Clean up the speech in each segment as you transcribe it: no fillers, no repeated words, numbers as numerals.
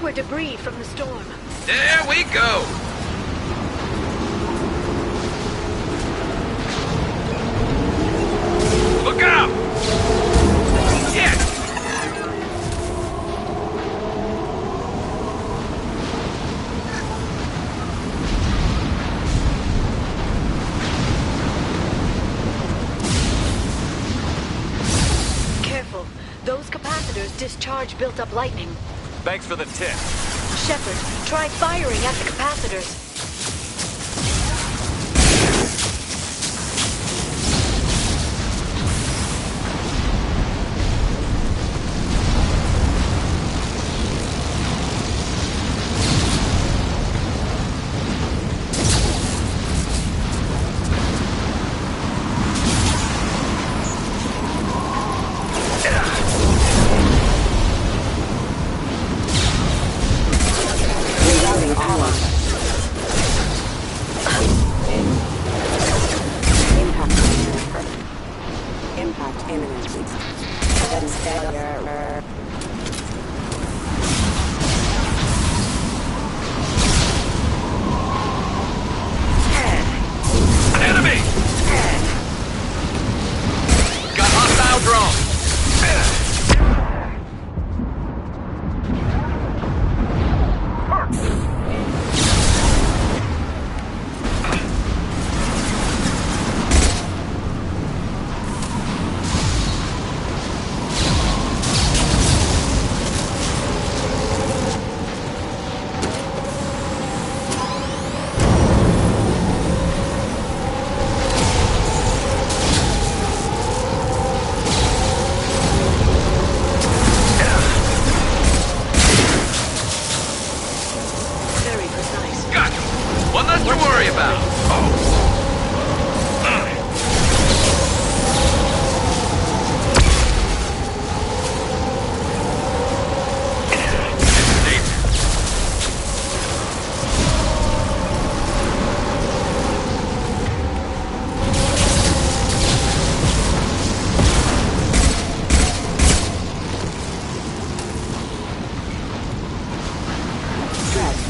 Fewer debris from the storm. There we go! Look out! Yes! Careful. Those capacitors discharge built-up lightning. Thanks for the tip. Shepard, try firing at the capacitors.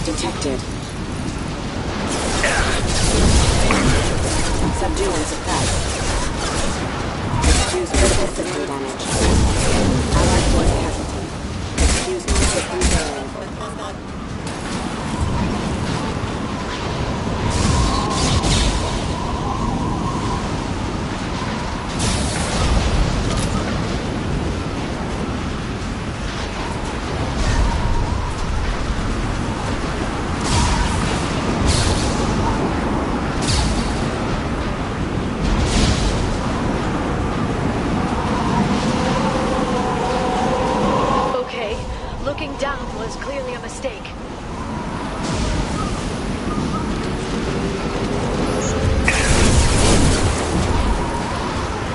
Detected. Subdue and suppress. Excuse critical system damage. Allied force casualty. Excuse non-system failing.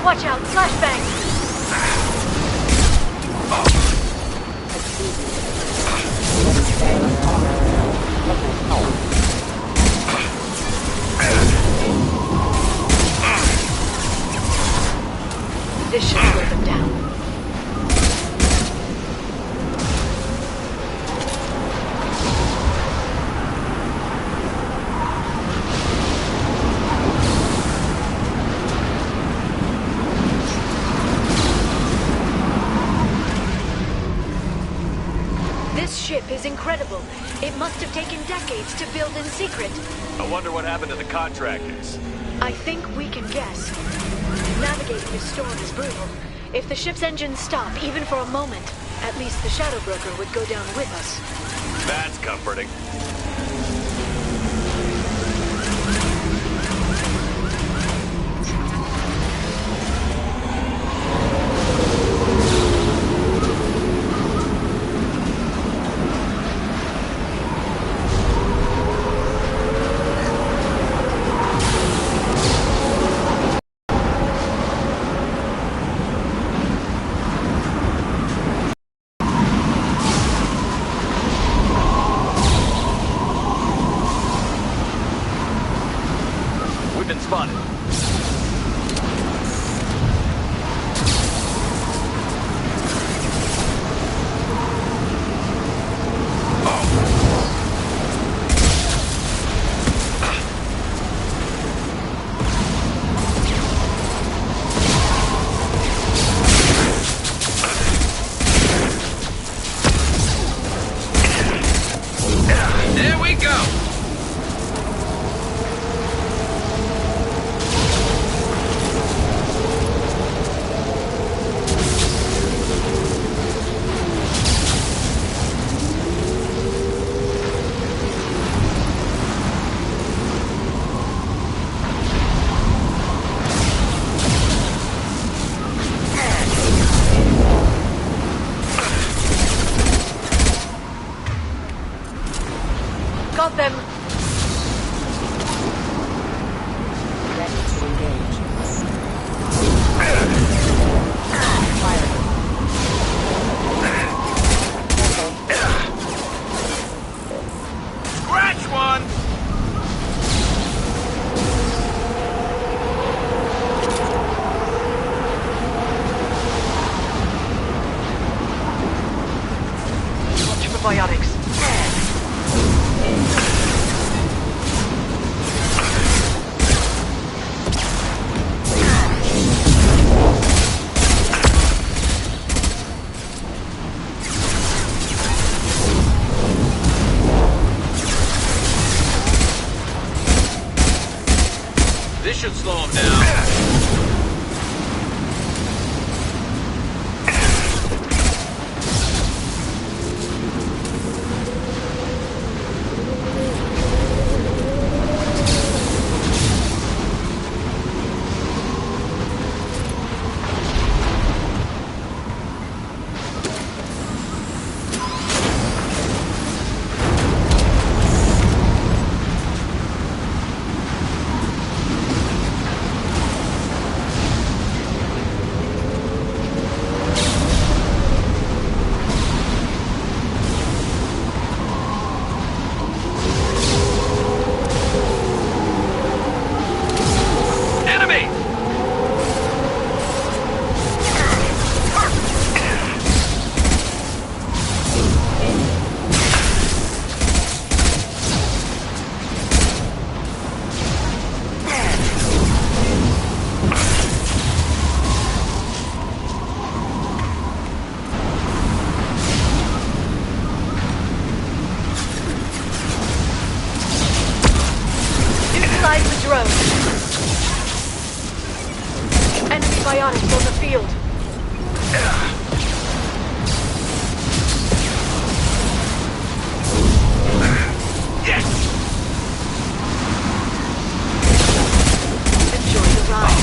Watch out, flashbang! This should slow them down. This ship is incredible. It must have taken decades to build in secret. I wonder what happened to the contractors. I think we can guess. Navigating this storm is brutal. If the ship's engines stop, even for a moment, at least the Shadow Broker would go down with us. That's comforting. should slow him down. Enemy biotics on the field. Yes! Enjoy the ride.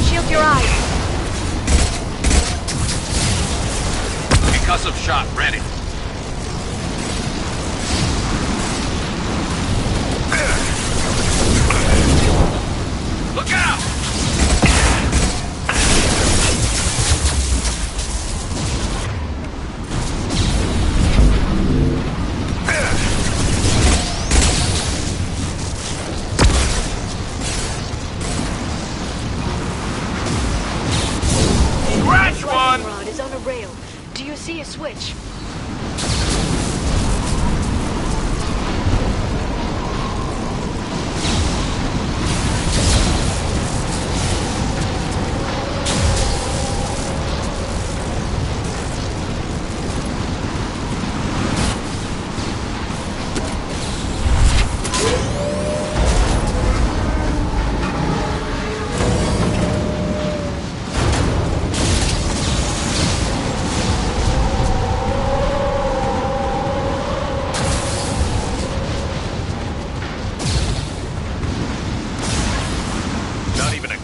Shield your eyes. Concussive shot ready. Look out! Scratch one! Rod is on a rail. Do you see a switch?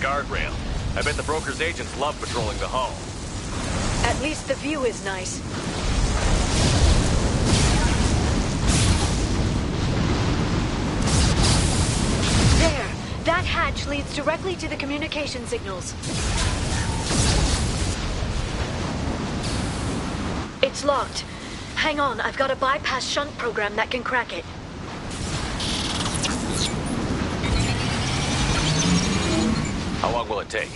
Guardrail. I bet the broker's agents love patrolling the hull. At least the view is nice. There! That hatch leads directly to the communication signals. It's locked. Hang on, I've got a bypass shunt program that can crack it. How long will it take?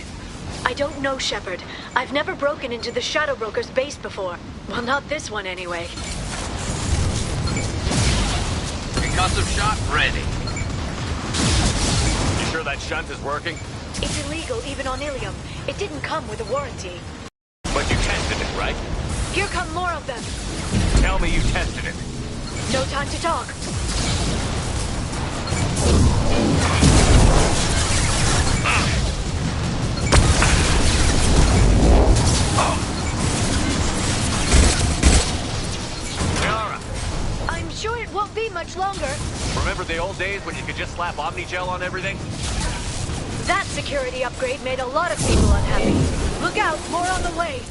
I don't know, Shepard. I've never broken into the Shadow Broker's base before. Well, not this one anyway. Concussive shot ready. You sure that shunt is working? It's illegal even on Ilium. It didn't come with a warranty. But you tested it, right? Here come more of them. Tell me you tested it. No time to talk. I'm sure it won't be much longer. Remember the old days when you could just slap Omnigel on everything? That security upgrade made a lot of people unhappy. Look out, more on the way.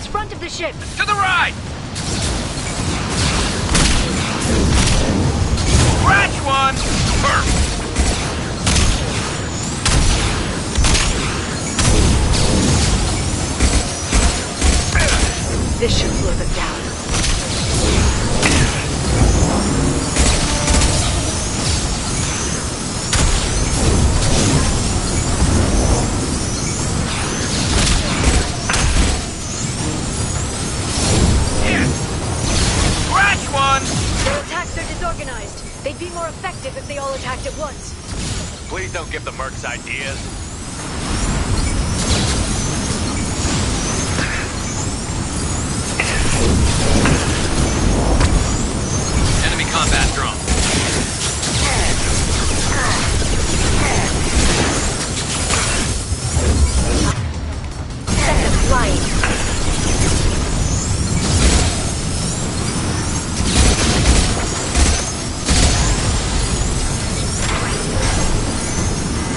Towards front of the ship! To the right! Scratch one! Perfect! This should slow them down. Scratch one! Their attacks are disorganized. They'd be more effective if they all attacked at once. Please don't give the mercs ideas. Enemy combat drone. Set them flying.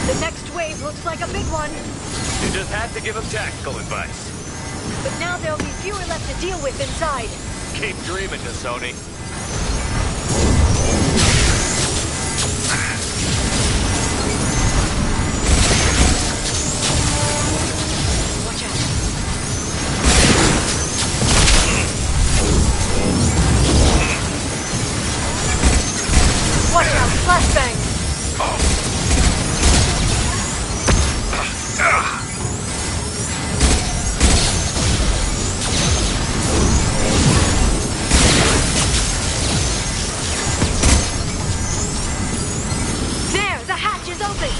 The next wave looks like a big one. You just had to give him tactical advice. But now there'll be fewer left to deal with inside. Keep dreaming, Sony. Watch out. Watch out, flashbang! There, the hatch is open!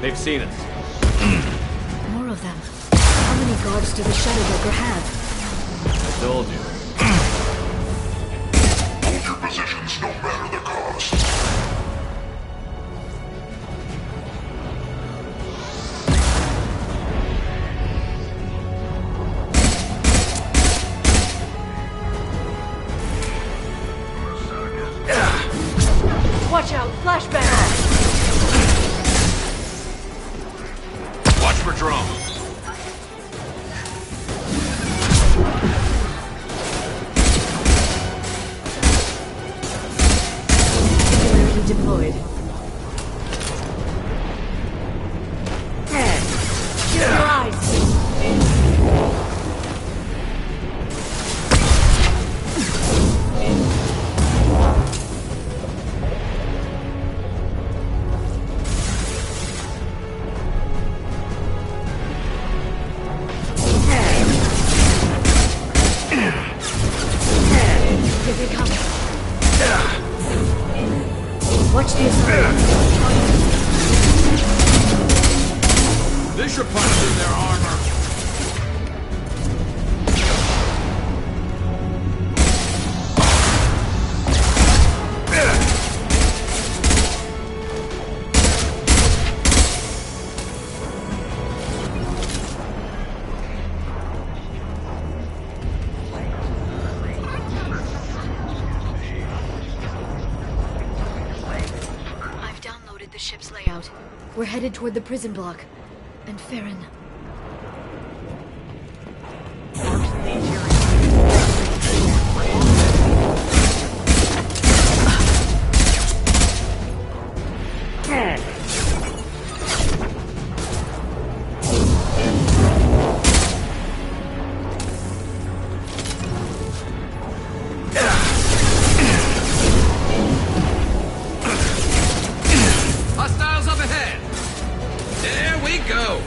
They've seen us. More of them. How many guards do the Shadow Broker have? I told you. Hold your positions no matter the cost. Watch out, flashbang! Watch for drone. Singularly deployed. Shield your eyes! Here they come. Watch the assault. This should punch through their armor. I've downloaded the ship's layout. We're headed toward the prison block. And Farron. Hostiles up ahead. There we go.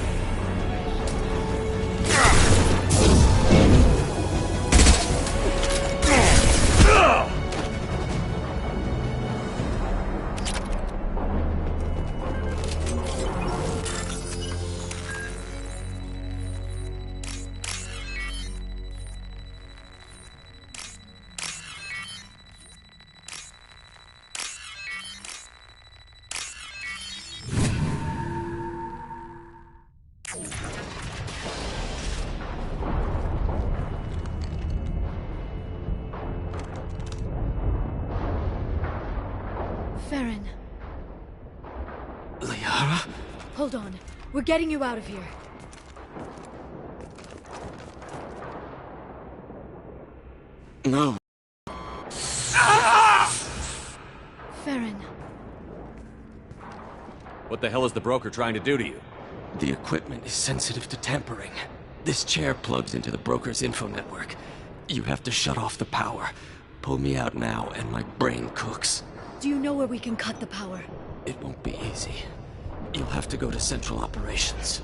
Farron, Liara? hold on. We're getting you out of here. No. Farron, What the hell is the broker trying to do to you? The equipment is sensitive to tampering. This chair plugs into the broker's info network. You have to shut off the power. Pull me out now, and my brain cooks. do you know where we can cut the power? It won't be easy. You'll have to go to Central Operations.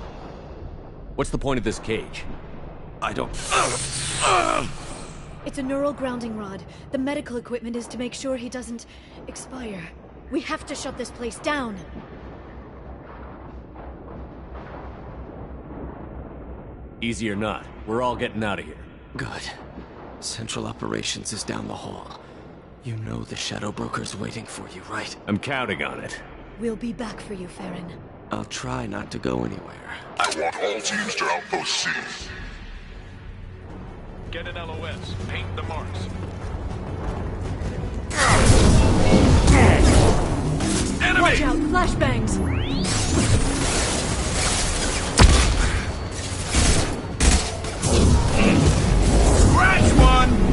What's the point of this cage? I don't... It's a neural grounding rod. The medical equipment is to make sure he doesn't expire. We have to shut this place down. Easy or not, we're all getting out of here. Good. Central Operations is down the hall. You know the Shadow Broker's waiting for you, right? I'm counting on it. We'll be back for you, Farron. I'll try not to go anywhere. I want all teams to Outpost C. Get an LOS. Paint the marks. Enemy! Watch out! Flashbangs! Scratch one!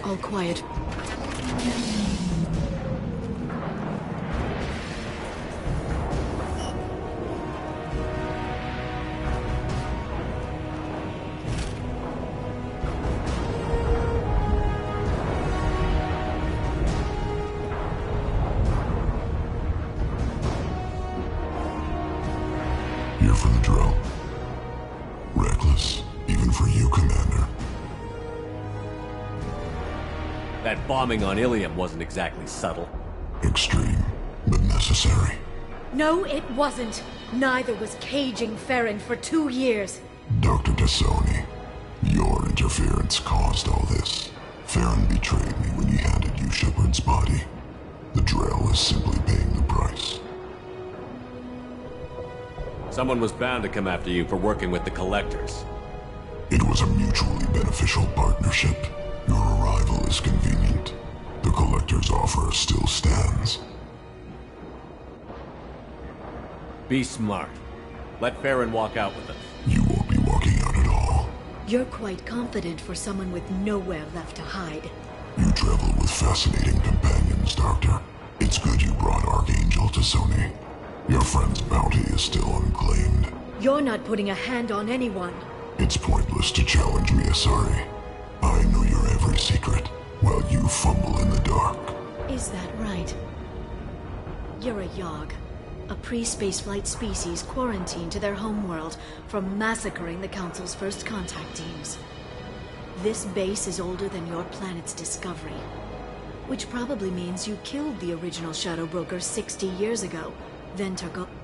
All quiet. Here for the drill. Reckless, even for you, Commander. That bombing on Ilium wasn't exactly subtle. Extreme, but necessary. No, it wasn't. Neither was caging Farron for 2 years. Dr. Tassoni, your interference caused all this. Farron betrayed me when he handed you Shepard's body. The drill is simply paying the price. Someone was bound to come after you for working with the Collectors. It was a mutually beneficial partnership. Your arrival is convenient. The Collector's offer still stands. Be smart. Let Farron walk out with us. You won't be walking out at all. You're quite confident for someone with nowhere left to hide. You travel with fascinating companions, Doctor. It's good you brought Archangel to Sony. Your friend's bounty is still unclaimed. You're not putting a hand on anyone. It's pointless to challenge me, Asari. I know your every secret, while you fumble in the dark. Is that right? You're a Yogg. A pre-spaceflight species quarantined to their homeworld from massacring the Council's first contact teams. This base is older than your planet's discovery. Which probably means you killed the original Shadow Broker 60 years ago. Then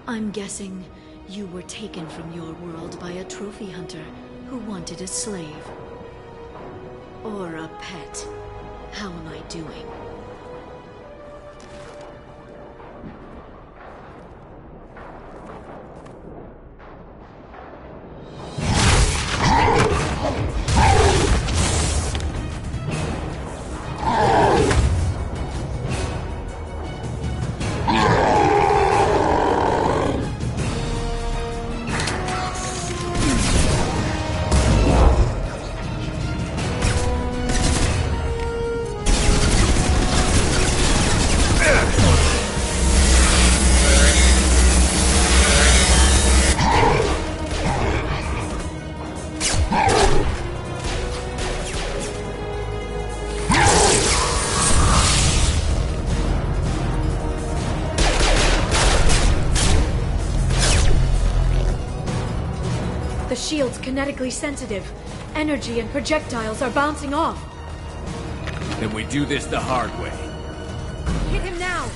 I'm guessing you were taken from your world by a trophy hunter who wanted a slave. Or a pet. How am I doing? shield's kinetically sensitive. Energy and projectiles are bouncing off. Then we do this the hard way. Hit him now!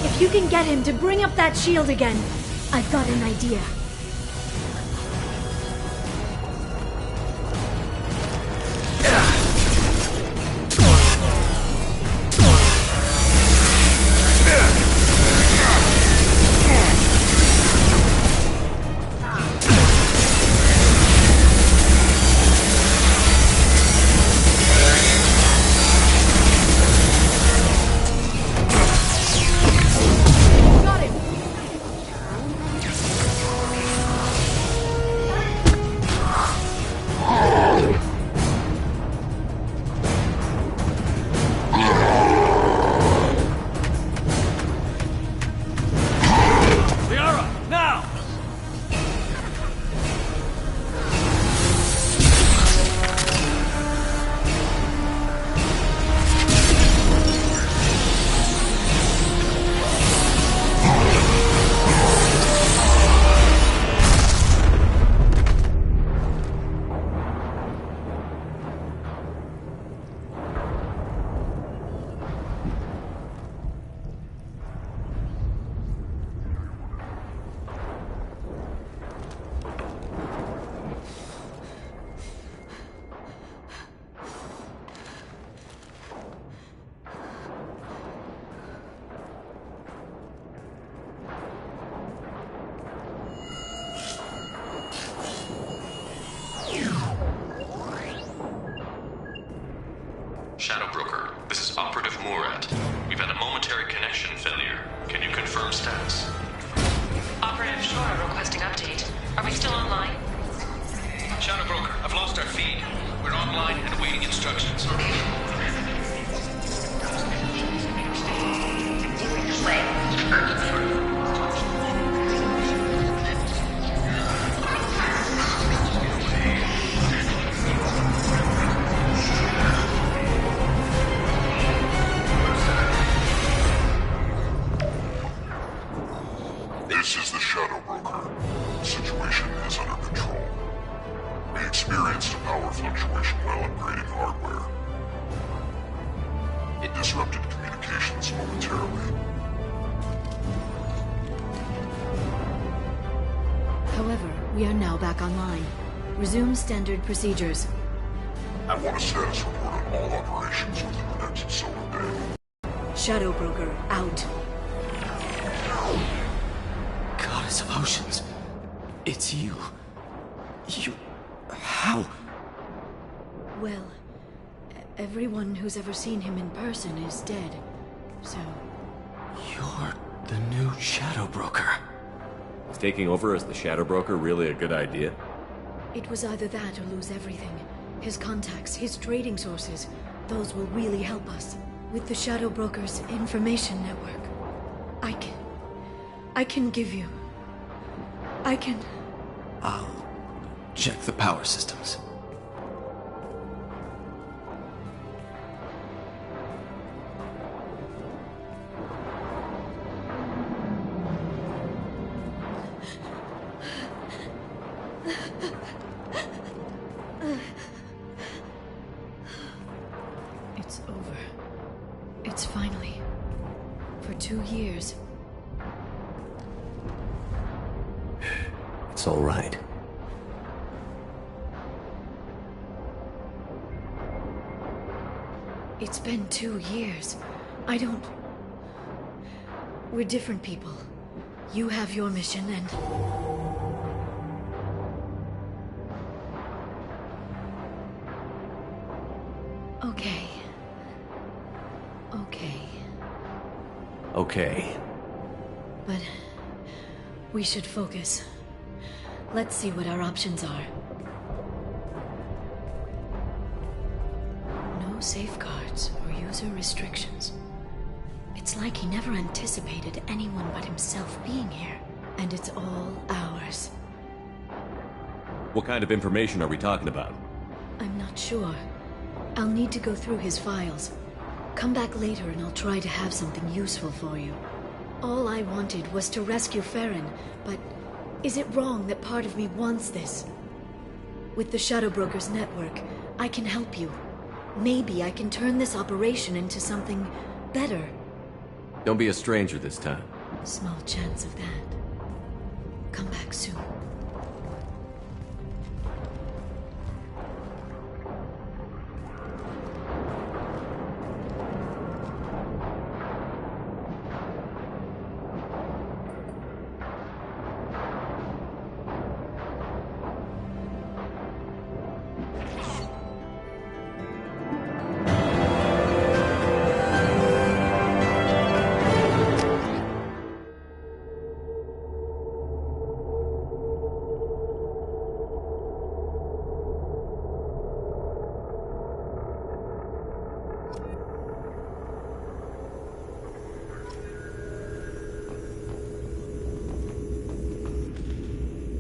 If you can get him to bring up that shield again, I've got an idea. Shadow Broker, this is Operative Murad. We've had a momentary connection failure. Can you confirm status? Operative Shora requesting update. Are we still online? Shadow Broker, I've lost our feed. We're online and awaiting instructions. This is the Shadow Broker. The situation is under control. We experienced a power fluctuation while upgrading hardware. It disrupted communications momentarily. However, we are now back online. Resume standard procedures. I want a status report on all operations within the next solar day. Shadow Broker, out. Goddess of Oceans. It's you. How? Well, everyone who's ever seen him in person is dead. So, You're the new Shadow Broker. Is taking over as the Shadow Broker really a good idea? it was either that or lose everything. His contacts, his trading sources, those will really help us. With the Shadow Broker's information network, I can give you... I'll check the power systems. It's over. It's finally. For 2 years. That's all right. It's been 2 years. I don't... We're different people. You have your mission and... Okay. Okay. Okay. But... we should focus. Let's see what our options are. No safeguards or user restrictions. It's like he never anticipated anyone but himself being here. And it's all ours. What kind of information are we talking about? I'm not sure. I'll need to go through his files. Come back later and I'll try to have something useful for you. All I wanted was to rescue Farron, but is it wrong that part of me wants this? With the Shadow Brokers network, I can help you. Maybe I can turn this operation into something better. Don't be a stranger this time. Small chance of that. Come back soon.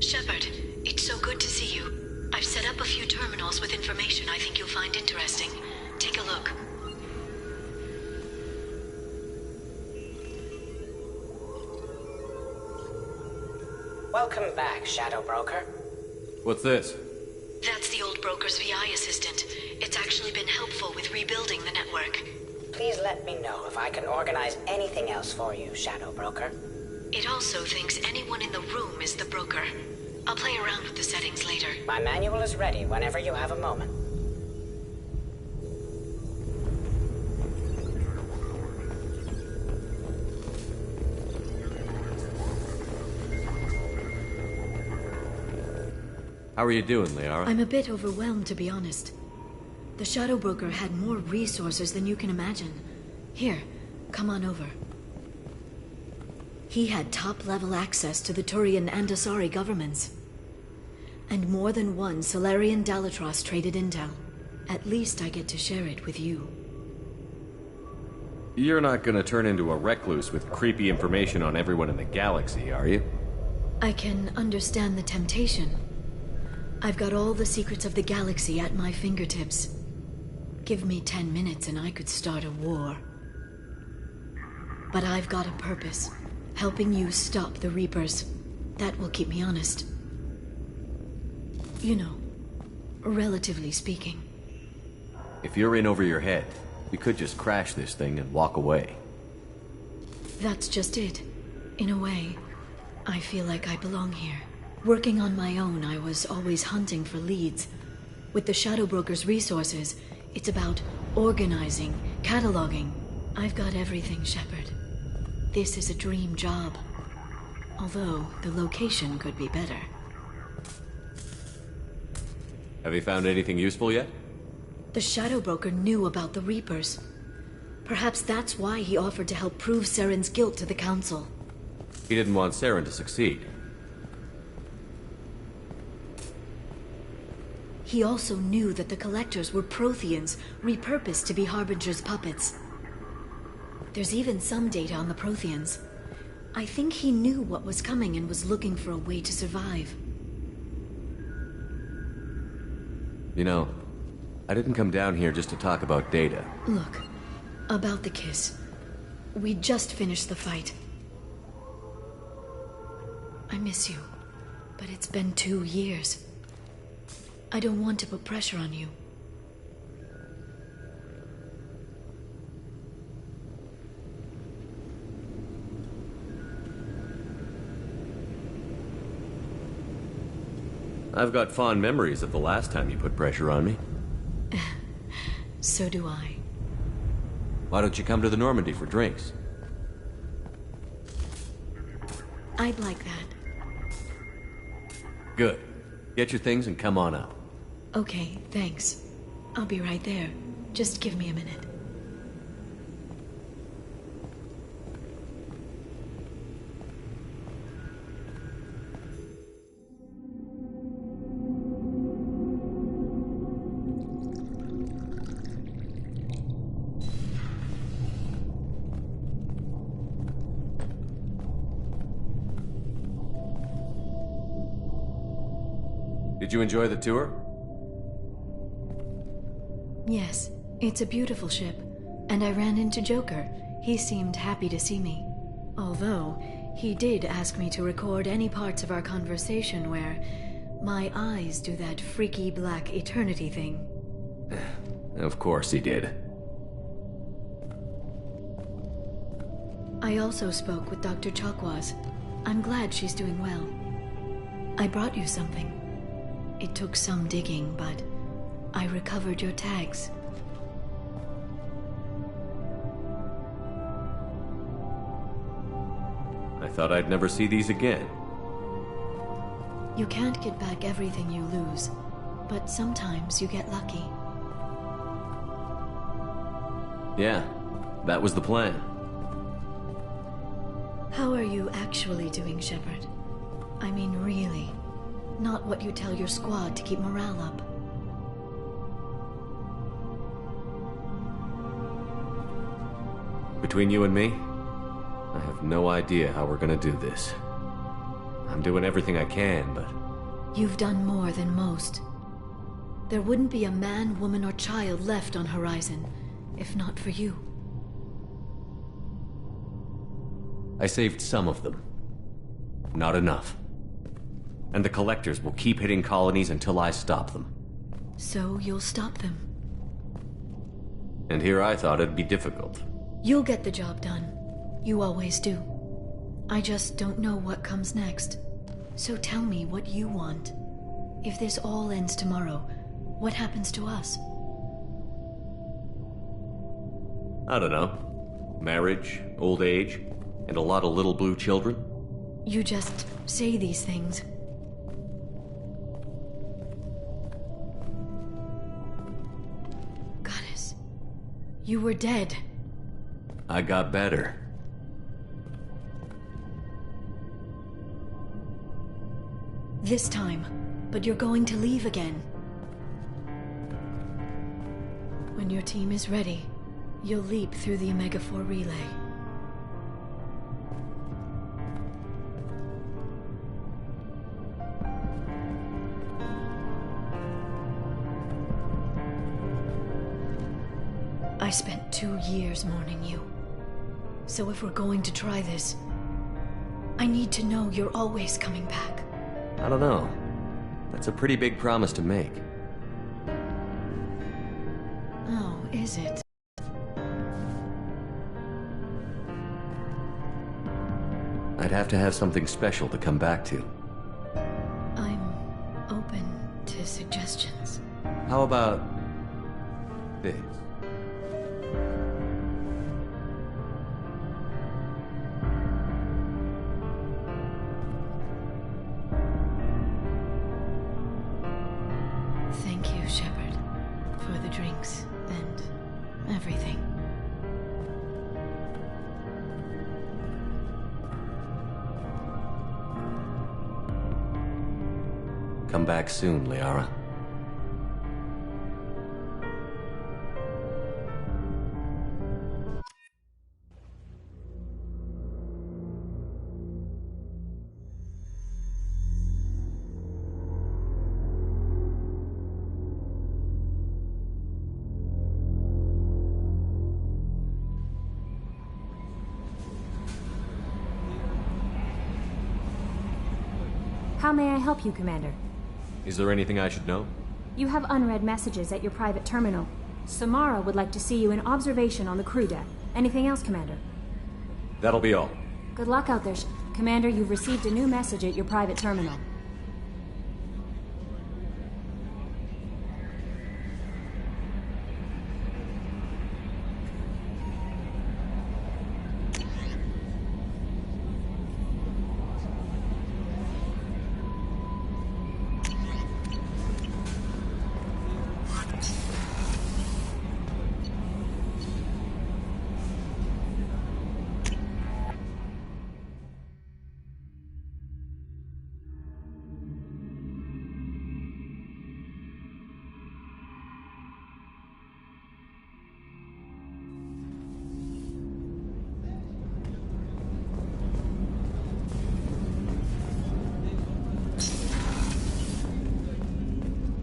Shepard, it's so good to see you. I've set up a few terminals with information I think you'll find interesting. Take a look. Welcome back, Shadow Broker. What's this? That's the old broker's VI assistant. It's actually been helpful with rebuilding the network. Please let me know if I can organize anything else for you, Shadow Broker. It also thinks anyone in the room is the broker. I'll play around with the settings later. My manual is ready whenever you have a moment. How are you doing, Liara? I'm a bit overwhelmed, to be honest. The Shadow Broker had more resources than you can imagine. Here, come on over. He had top-level access to the Turian and Asari governments. And more than one Solarian Dalatros traded intel. At least I get to share it with you. You're not gonna turn into a recluse with creepy information on everyone in the galaxy, are you? I can understand the temptation. I've got all the secrets of the galaxy at my fingertips. Give me 10 minutes and I could start a war. But I've got a purpose. Helping you stop the Reapers. That will keep me honest. You know, relatively speaking. If you're in over your head, we could just crash this thing and walk away. That's just it. In a way, I feel like I belong here. Working on my own, I was always hunting for leads. With the Shadow Broker's resources, it's about organizing, cataloging. I've got everything, Shepard. This is a dream job. Although, the location could be better. Have you found anything useful yet? The Shadow Broker knew about the Reapers. Perhaps that's why he offered to help prove Saren's guilt to the Council. He didn't want Saren to succeed. He also knew that the Collectors were Protheans, repurposed to be Harbinger's puppets. There's even some data on the Protheans. I think he knew what was coming and was looking for a way to survive. You know, I didn't come down here just to talk about data. Look, about the kiss. We just finished the fight. I miss you, but it's been 2 years. I don't want to put pressure on you. I've got fond memories of the last time you put pressure on me. So do I. Why don't you come to the Normandy for drinks? I'd like that. Good. Get your things and come on up. Okay, thanks. I'll be right there. Just give me a minute. Did you enjoy the tour? Yes, it's a beautiful ship. And I ran into Joker. He seemed happy to see me. Although, he did ask me to record any parts of our conversation where my eyes do that freaky black eternity thing. Of course he did. I also spoke with Dr. Chakwas. I'm glad she's doing well. I brought you something. It took some digging, but I recovered your tags. I thought I'd never see these again. You can't get back everything you lose, but sometimes you get lucky. Yeah, that was the plan. How are you actually doing, Shepard? I mean, really. Not what you tell your squad to keep morale up. Between you and me, I have no idea how we're gonna do this. I'm doing everything I can, but... You've done more than most. There wouldn't be a man, woman, or child left on Horizon, if not for you. I saved some of them. Not enough. And the Collectors will keep hitting colonies until I stop them. So you'll stop them. And here I thought it'd be difficult. You'll get the job done. You always do. I just don't know what comes next. So tell me what you want. If this all ends tomorrow, what happens to us? I don't know. Marriage, old age, and a lot of little blue children. You just say these things. Goddess, you were dead. I got better. This time, but you're going to leave again. When your team is ready, you'll leap through the Omega-4 relay. I spent 2 years mourning you. So if we're going to try this, I need to know you're always coming back. I don't know. That's a pretty big promise to make. Oh, is it? I'd have to have something special to come back to. I'm open to suggestions. How about this? Thank you, Shepard, for the drinks and everything. Come back soon, Liara. How may I help you, Commander? Is there anything I should know? You have unread messages at your private terminal. Samara would like to see you in observation on the crew deck. Anything else, Commander? That'll be all. Good luck out there, Commander. You've received a new message at your private terminal.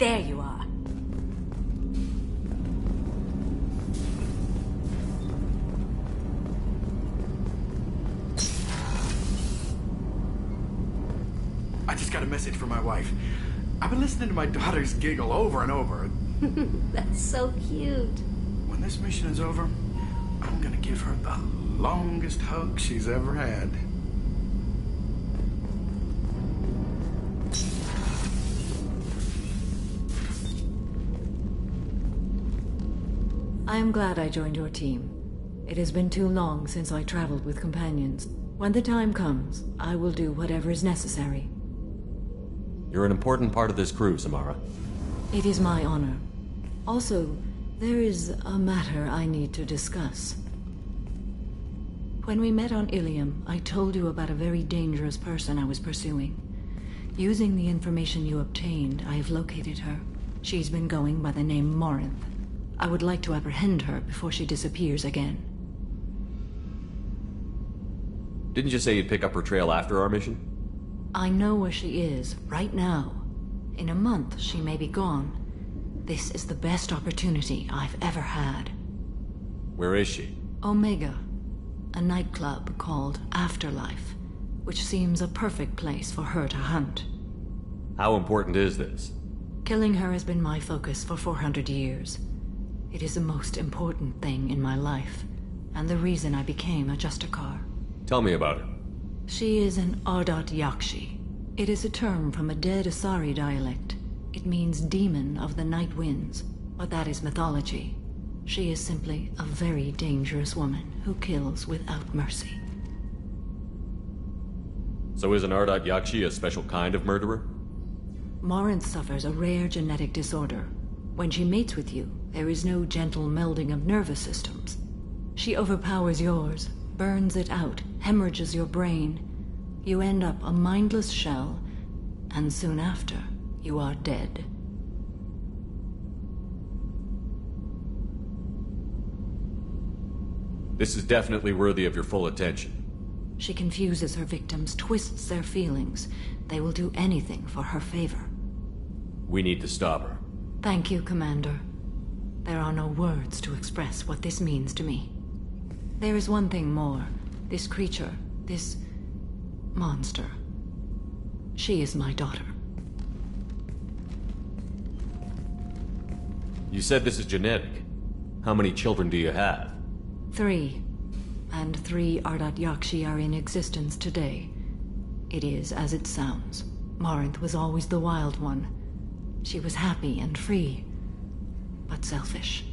There you are. I just got a message from my wife. I've been listening to my daughters giggle over and over. That's so cute. When this mission is over, I'm gonna give her the longest hug she's ever had. I am glad I joined your team. It has been too long since I traveled with companions. When the time comes, I will do whatever is necessary. You're an important part of this crew, Samara. It is my honor. Also, there is a matter I need to discuss. When we met on Ilium, I told you about a very dangerous person I was pursuing. Using the information you obtained, I have located her. She's been going by the name Morinth. I would like to apprehend her before she disappears again. Didn't you say you'd pick up her trail after our mission? I know where she is, right now. In a month, she may be gone. This is the best opportunity I've ever had. Where is she? Omega, a nightclub called Afterlife, which seems a perfect place for her to hunt. How important is this? Killing her has been my focus for 400 years. It is the most important thing in my life, and the reason I became a Justicar. Tell me about her. She is an Ardat Yakshi. It is a term from a dead Asari dialect. It means demon of the night winds, but that is mythology. She is simply a very dangerous woman who kills without mercy. So is an Ardat Yakshi a special kind of murderer? Morinth suffers a rare genetic disorder. When she mates with you, there is no gentle melding of nervous systems. She overpowers yours, burns it out, hemorrhages your brain. You end up a mindless shell, and soon after, you are dead. This is definitely worthy of your full attention. She confuses her victims, twists their feelings. They will do anything for her favor. We need to stop her. Thank you, Commander. There are no words to express what this means to me. There is one thing more. This creature, this monster. She is my daughter. You said this is genetic. How many children do you have? 3. And 3 Ardat Yakshi are in existence today. It is as it sounds. Morinth was always the wild one. She was happy and free, but selfish.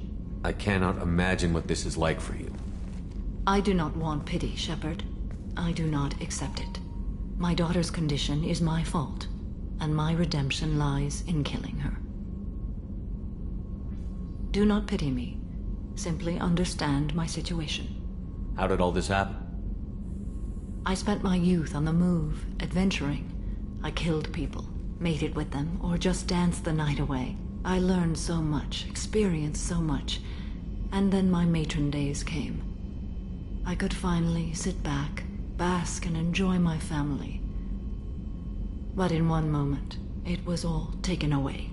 I cannot imagine what this is like for you. I do not want pity, Shepard. I do not accept it. My daughter's condition is my fault, and my redemption lies in killing her. Do not pity me. Simply understand my situation. How did all this happen? I spent my youth on the move, adventuring. I killed people, mated with them, or just danced the night away. I learned so much, experienced so much, and then my matron days came. I could finally sit back, bask and enjoy my family. But in one moment, it was all taken away.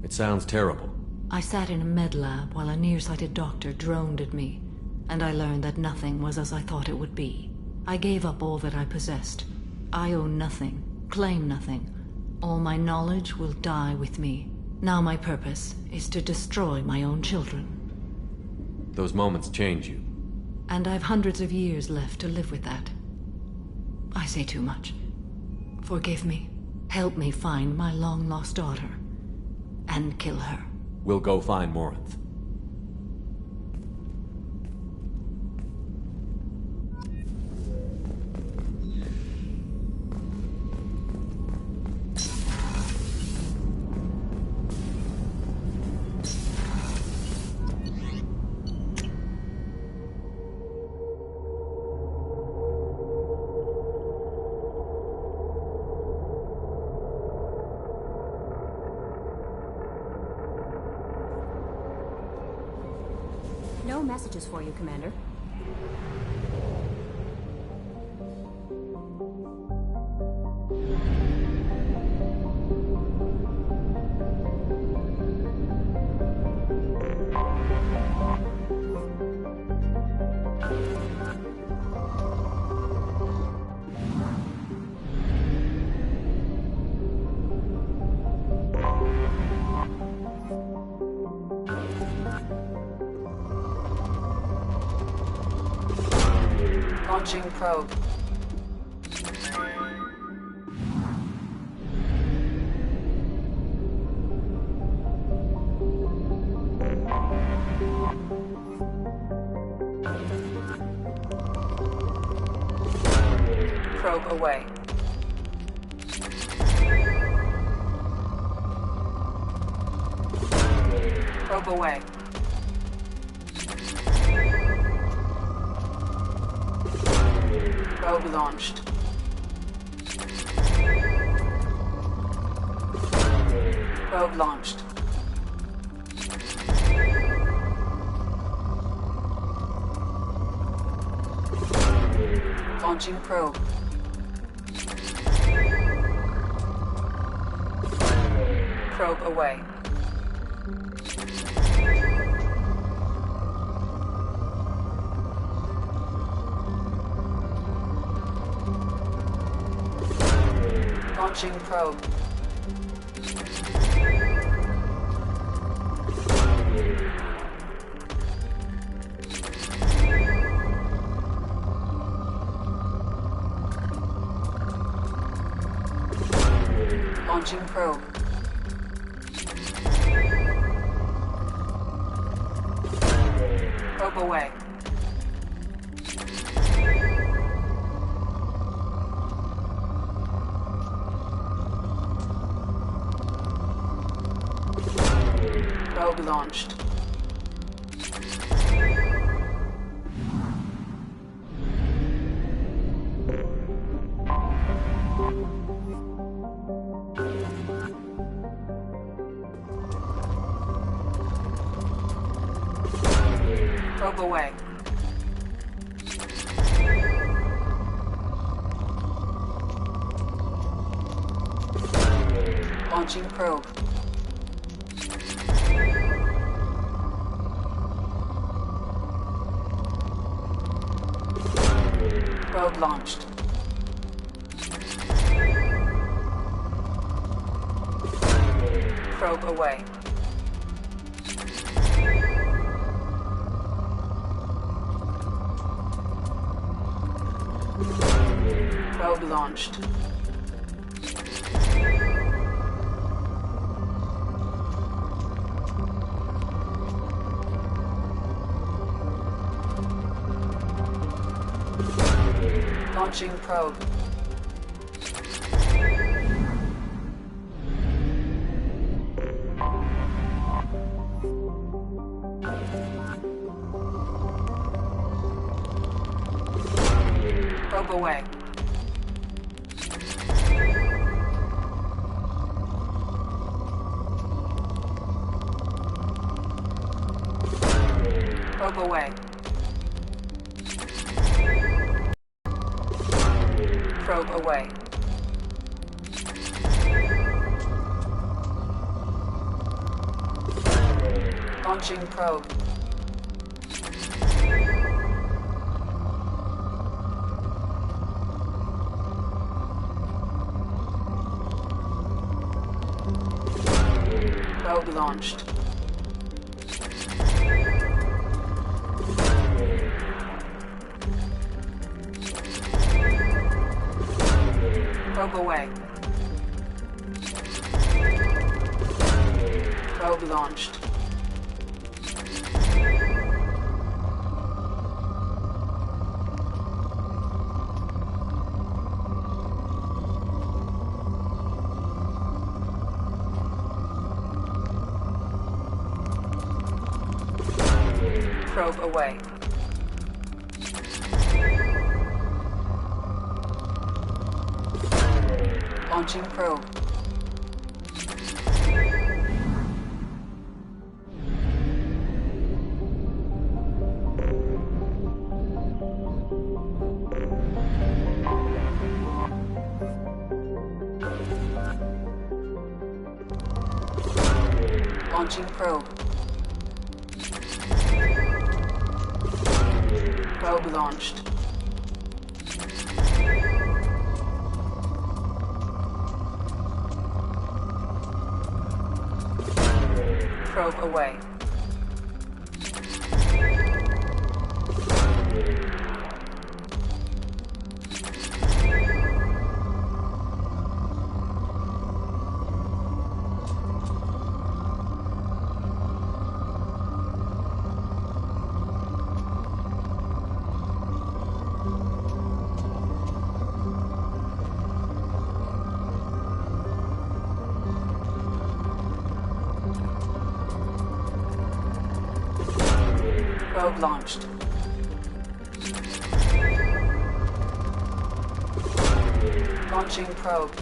It sounds terrible. I sat in a med lab while a nearsighted doctor droned at me, and I learned that nothing was as I thought it would be. I gave up all that I possessed. I own nothing, claim nothing. All my knowledge will die with me. Now my purpose is to destroy my own children. Those moments change you. And I've hundreds of years left to live with that. I say too much. Forgive me. Help me find my long-lost daughter. And kill her. We'll go find Morinth. No messages for you, Commander. Launching probe. Probe away. Probe away. Probe launched. Probe launched. Launching probe. Probe away. Launching probe. Launching probe. Probe away. Probe launched. Probe away. Launching probe. Probe launched. Probe away. Probe launched. Launching probe. Probe away. Probe away. Probe away. Launching probe. Probe launched. Probe away. Probe launched. Probe away. Launching probe. Launching probe. Probe launched. Probe away. Probe launched. Launching probe.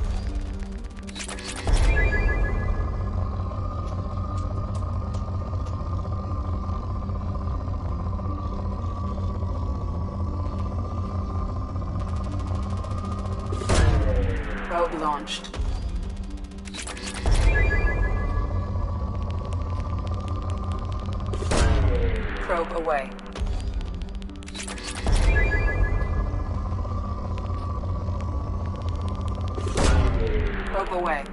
Probe launched. Probe away. Probe away.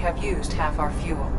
Have used half our fuel.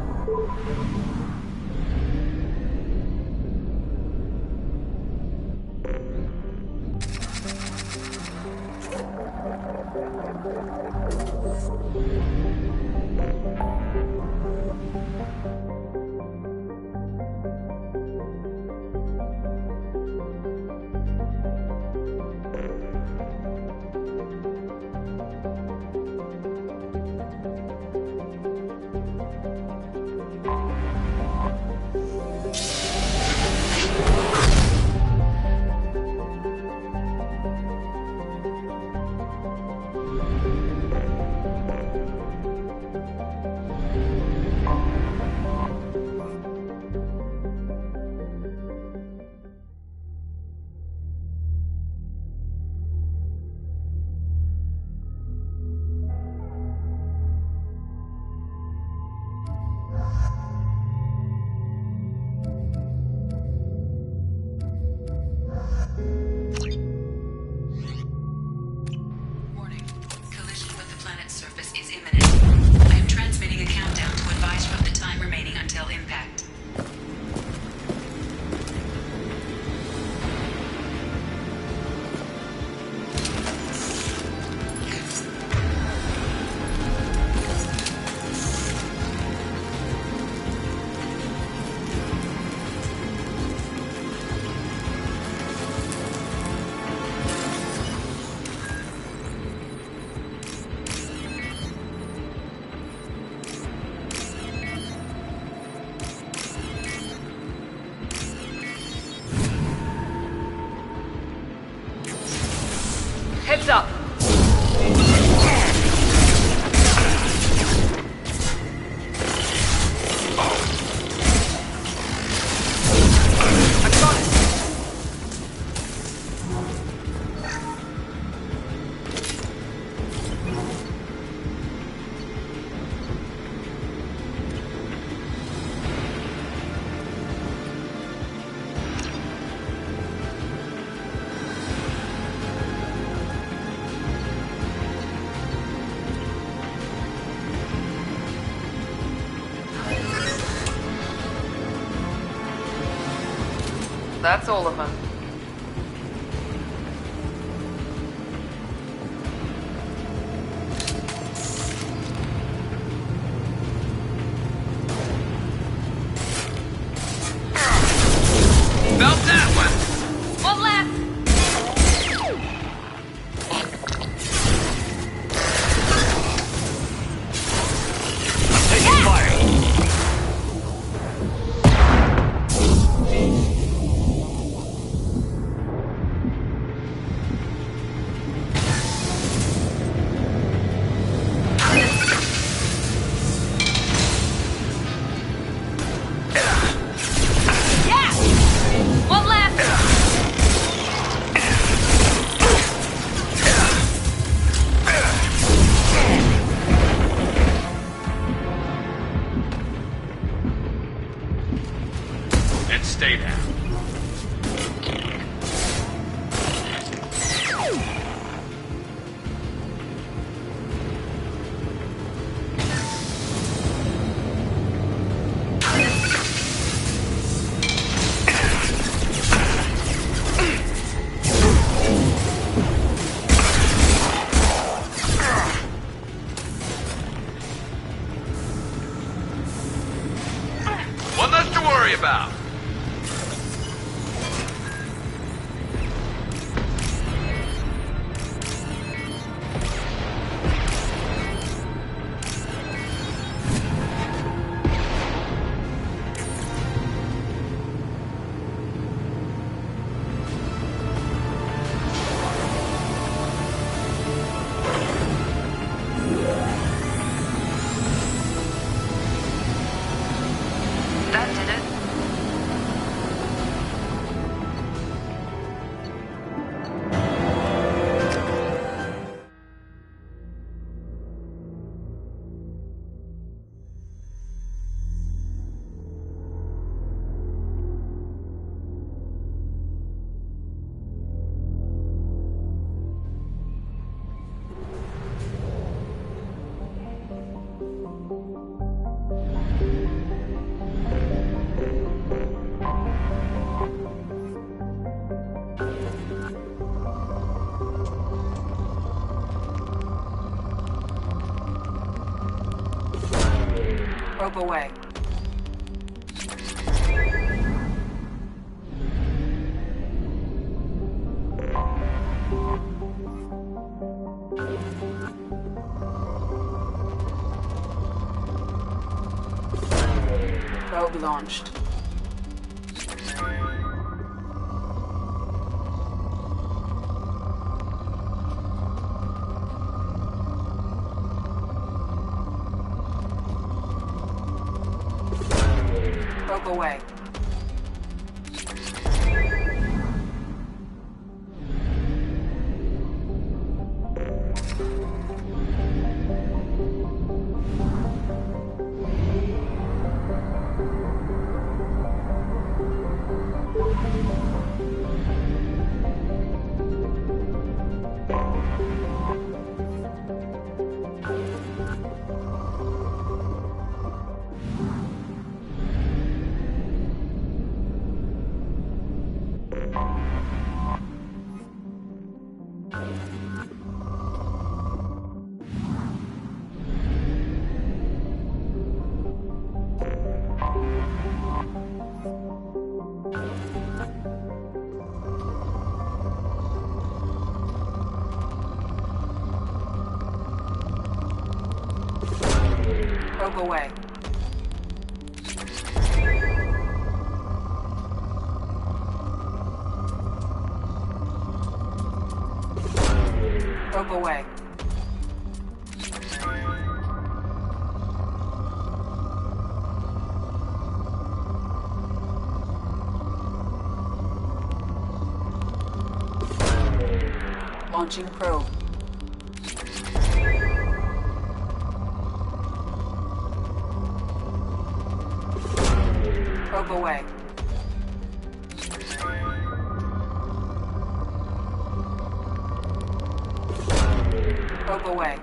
Heads up! That's all of them. About that one! One left! Taking fire! Probe away. Probe launched. Probe away. Probe away. Probe away. Launching probe. Probe away. Probe away.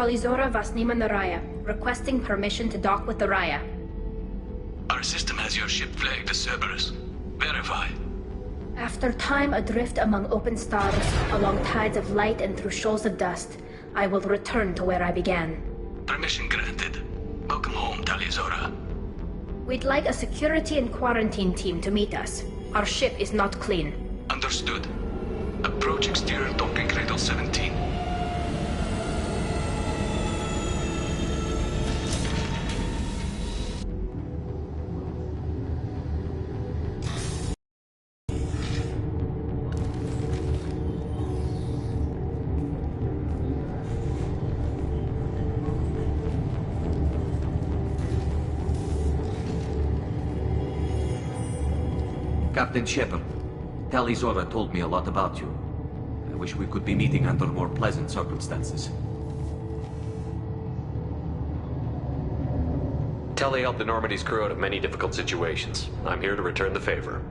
Talizora Vasnima Naraya, requesting permission to dock with the Raya. Our system has your ship flagged as Cerberus. Verify. After time adrift among open stars, along tides of light and through shoals of dust, I will return to where I began. Permission granted. Welcome home, Talizora. We'd like a security and quarantine team to meet us. Our ship is not clean. Understood. Approach exterior docking cradle 17. Captain Shepard, Talizora told me a lot about you. I wish we could be meeting under more pleasant circumstances. Telly helped the Normandy's crew out of many difficult situations. I'm here to return the favor.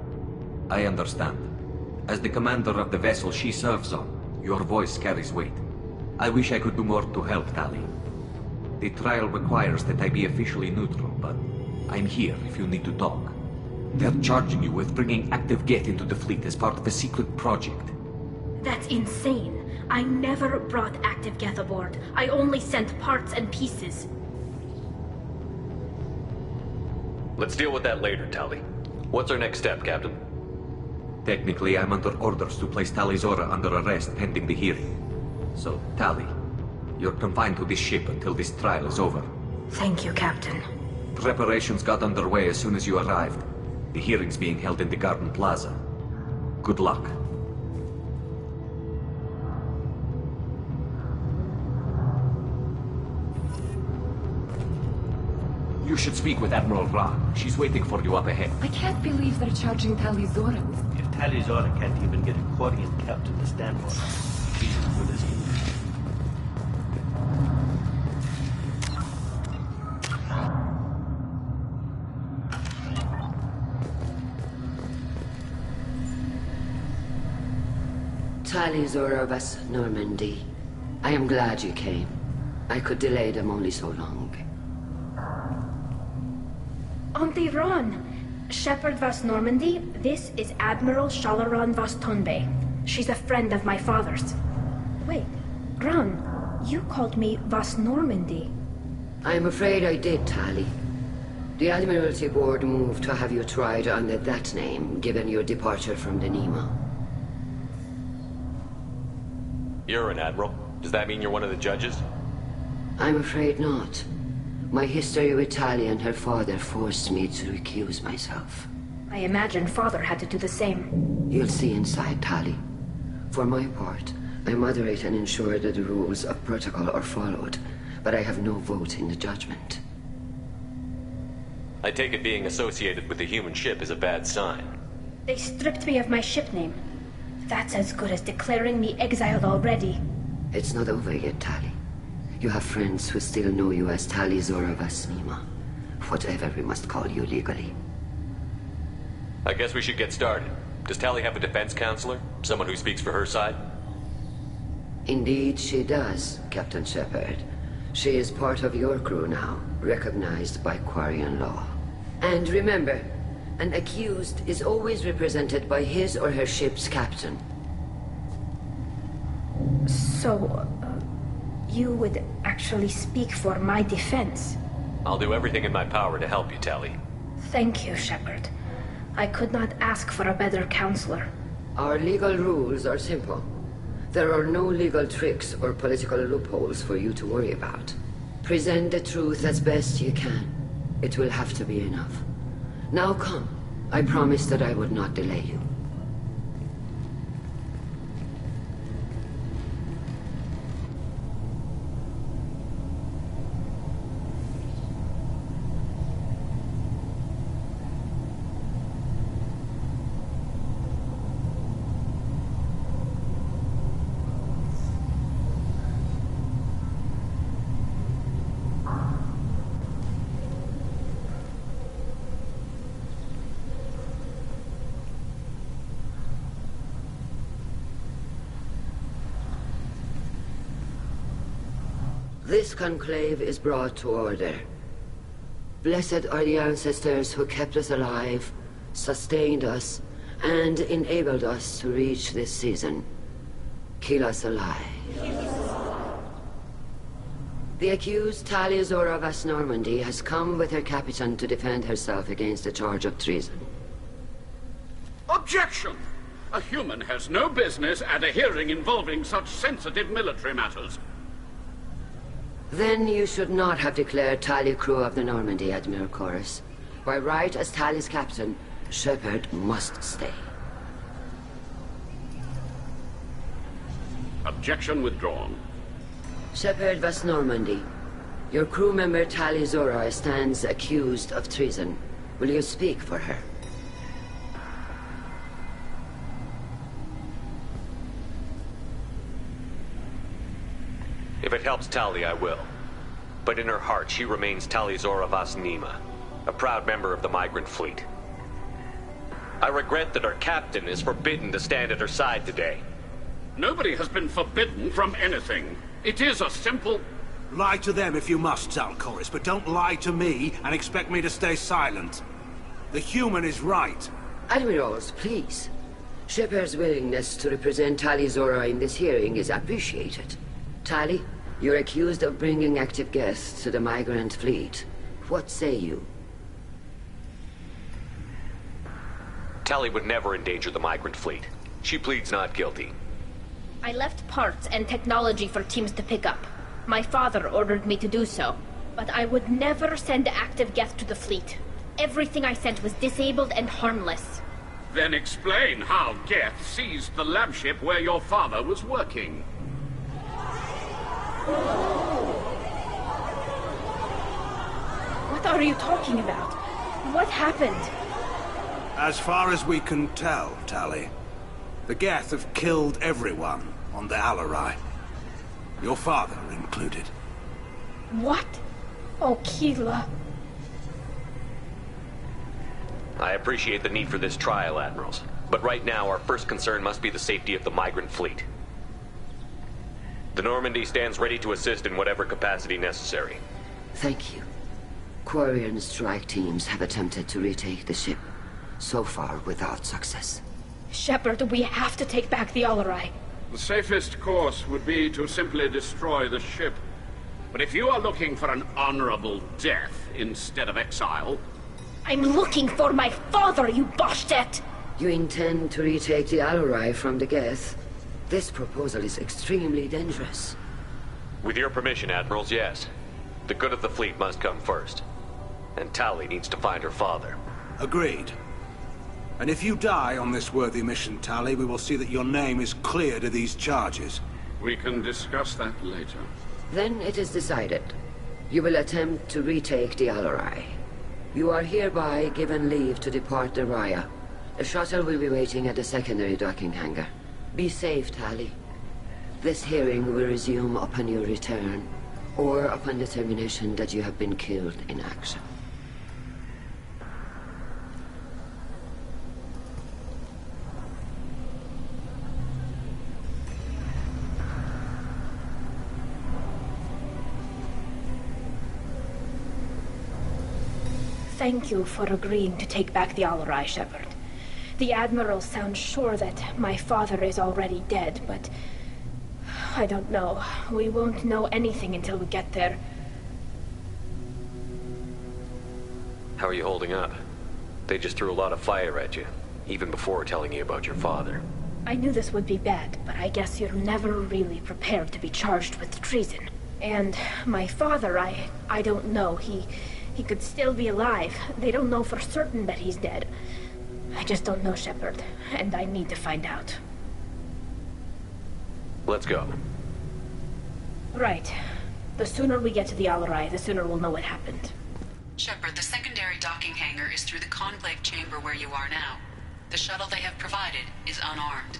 I understand. As the commander of the vessel she serves on, your voice carries weight. I wish I could do more to help, Tali. The trial requires that I be officially neutral, but I'm here if you need to talk. They're charging you with bringing active Geth into the fleet as part of a secret project. That's insane. I never brought active geth aboard. I only sent parts and pieces. Let's deal with that later, Tali. What's our next step, Captain? Technically, I'm under orders to place Tali Zora under arrest pending the hearing. So, Tali, you're confined to this ship until this trial is over. Thank you, Captain. Preparations got underway as soon as you arrived. The hearing's being held in the Garden Plaza. Good luck. You should speak with Admiral Ra. She's waiting for you up ahead. I can't believe they're charging Tali Zora. If Tali Zora can't even get a Quarian captain to stand for her, she's as good as he. Tali Zora vas Normandy. I am glad you came. I could delay them only so long. Auntie Ron! Shepherd vas Normandy, this is Admiral Shalaran vas Tonbe. She's a friend of my father's. Wait, Ron, you called me vas Normandy. I'm afraid I did, Tali. The Admiralty Board moved to have you tried under that name, given your departure from the Nima. You're an admiral. Does that mean you're one of the judges? I'm afraid not. My history with Tali and her father forced me to recuse myself. I imagine father had to do the same. You'll see inside, Tali. For my part, I moderate and ensure that the rules of protocol are followed, but I have no vote in the judgment. I take it being associated with a human ship is a bad sign. They stripped me of my ship name. That's as good as declaring me exiled already. It's not over yet, Tali. You have friends who still know you as Tali Zora vas Nima. Whatever we must call you legally. I guess we should get started. Does Tali have a defense counselor? Someone who speaks for her side? Indeed she does, Captain Shepard. She is part of your crew now, recognized by Quarian law. And remember, an accused is always represented by his or her ship's captain. So, you would actually speak for my defense? I'll do everything in my power to help you, Tali. Thank you, Shepard. I could not ask for a better counselor. Our legal rules are simple. There are no legal tricks or political loopholes for you to worry about. Present the truth as best you can. It will have to be enough. Now come. I promised that I would not delay you. This conclave is brought to order. Blessed are the ancestors who kept us alive, sustained us, and enabled us to reach this season. Keep us alive. The accused Tali Zora vas Normandy has come with her captain to defend herself against a charge of treason. Objection! A human has no business at a hearing involving such sensitive military matters. Then you should not have declared Tali crew of the Normandy, Admiral Chorus. By right as Tali's captain, Shepard must stay. Objection withdrawn. Shepard vas Normandy. Your crew member Tali Zora stands accused of treason. Will you speak for her? If it helps Tali, I will. But in her heart, she remains Tali Zora vas Nima, a proud member of the migrant fleet. I regret that our captain is forbidden to stand at her side today. Nobody has been forbidden from anything. It is a simple... Lie to them if you must, Zalcoris, but don't lie to me and expect me to stay silent. The human is right. Admirals, please. Shepard's willingness to represent Tali Zora in this hearing is appreciated. Tali, you're accused of bringing active guests to the migrant fleet. What say you? Tali would never endanger the migrant fleet. She pleads not guilty. I left parts and technology for teams to pick up. My father ordered me to do so. But I would never send active guests to the fleet. Everything I sent was disabled and harmless. Then explain how Geth seized the lab ship where your father was working. What are you talking about? What happened? As far as we can tell, Tali, the Geth have killed everyone on the Alarai. Your father included. What? Oh, Keela. I appreciate the need for this trial, Admirals. But right now, our first concern must be the safety of the migrant fleet. The Normandy stands ready to assist in whatever capacity necessary. Thank you. Quarian strike teams have attempted to retake the ship, so far without success. Shepard, we have to take back the Alarai. The safest course would be to simply destroy the ship. But if you are looking for an honorable death instead of exile... I'm looking for my father, you bastet! You intend to retake the Alarai from the Geth? This proposal is extremely dangerous. With your permission, Admirals, yes. The good of the fleet must come first. And Tali needs to find her father. Agreed. And if you die on this worthy mission, Tali, we will see that your name is cleared of these charges. We can discuss that later. Then it is decided. You will attempt to retake the Alarai. You are hereby given leave to depart the Raya. The shuttle will be waiting at the secondary docking hangar. Be safe, Tali. This hearing will resume upon your return, or upon determination that you have been killed in action. Thank you for agreeing to take back the Alarai, Shepard. The Admiral sounds sure that my father is already dead, but... I don't know. We won't know anything until we get there. How are you holding up? They just threw a lot of fire at you, even before telling you about your father. I knew this would be bad, but I guess you're never really prepared to be charged with treason. And my father, I don't know. He could still be alive. They don't know for certain that he's dead. I just don't know, Shepard, and I need to find out. Let's go. Right. The sooner we get to the Alarai, the sooner we'll know what happened. Shepard, the secondary docking hangar is through the conclave chamber where you are now. The shuttle they have provided is unarmed.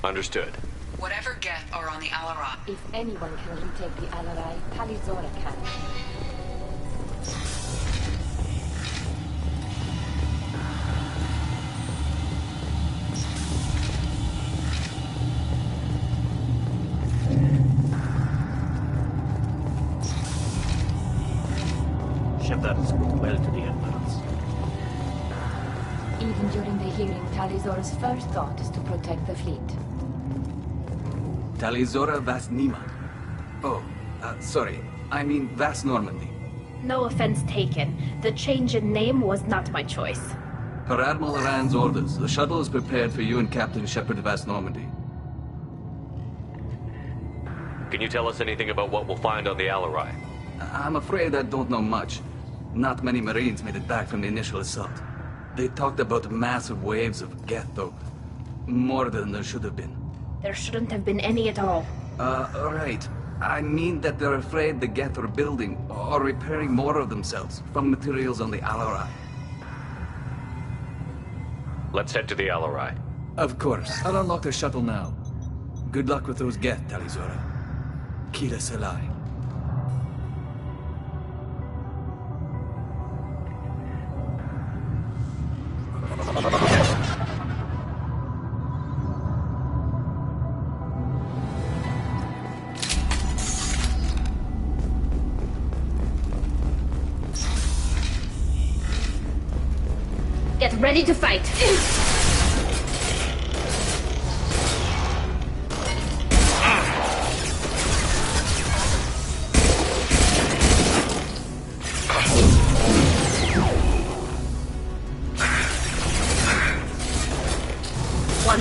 Understood. Whatever Geth are on the Alarai... If anyone can retake the Alarai, Tali Zora can. Shepard spoke well to the Admirals. Even during the hearing, Tali Zora's first thought is to protect the fleet. Tali Zora Vas Nima. Oh, sorry. I mean Vas Normandy. No offense taken. The change in name was not my choice. Per Admiral Rand's orders, the shuttle is prepared for you and Captain Shepard Vas Normandy. Can you tell us anything about what we'll find on the Alarai? I'm afraid I don't know much. Not many Marines made it back from the initial assault. They talked about massive waves of Geth, though. More than there should have been. There shouldn't have been any at all. Right. I mean that they're afraid the Geth are building or repairing more of themselves from materials on the Alarai. Let's head to the Alarai. Of course. I'll unlock the shuttle now. Good luck with those Geth, Tali Zora. Kila Salai. Get ready to fight!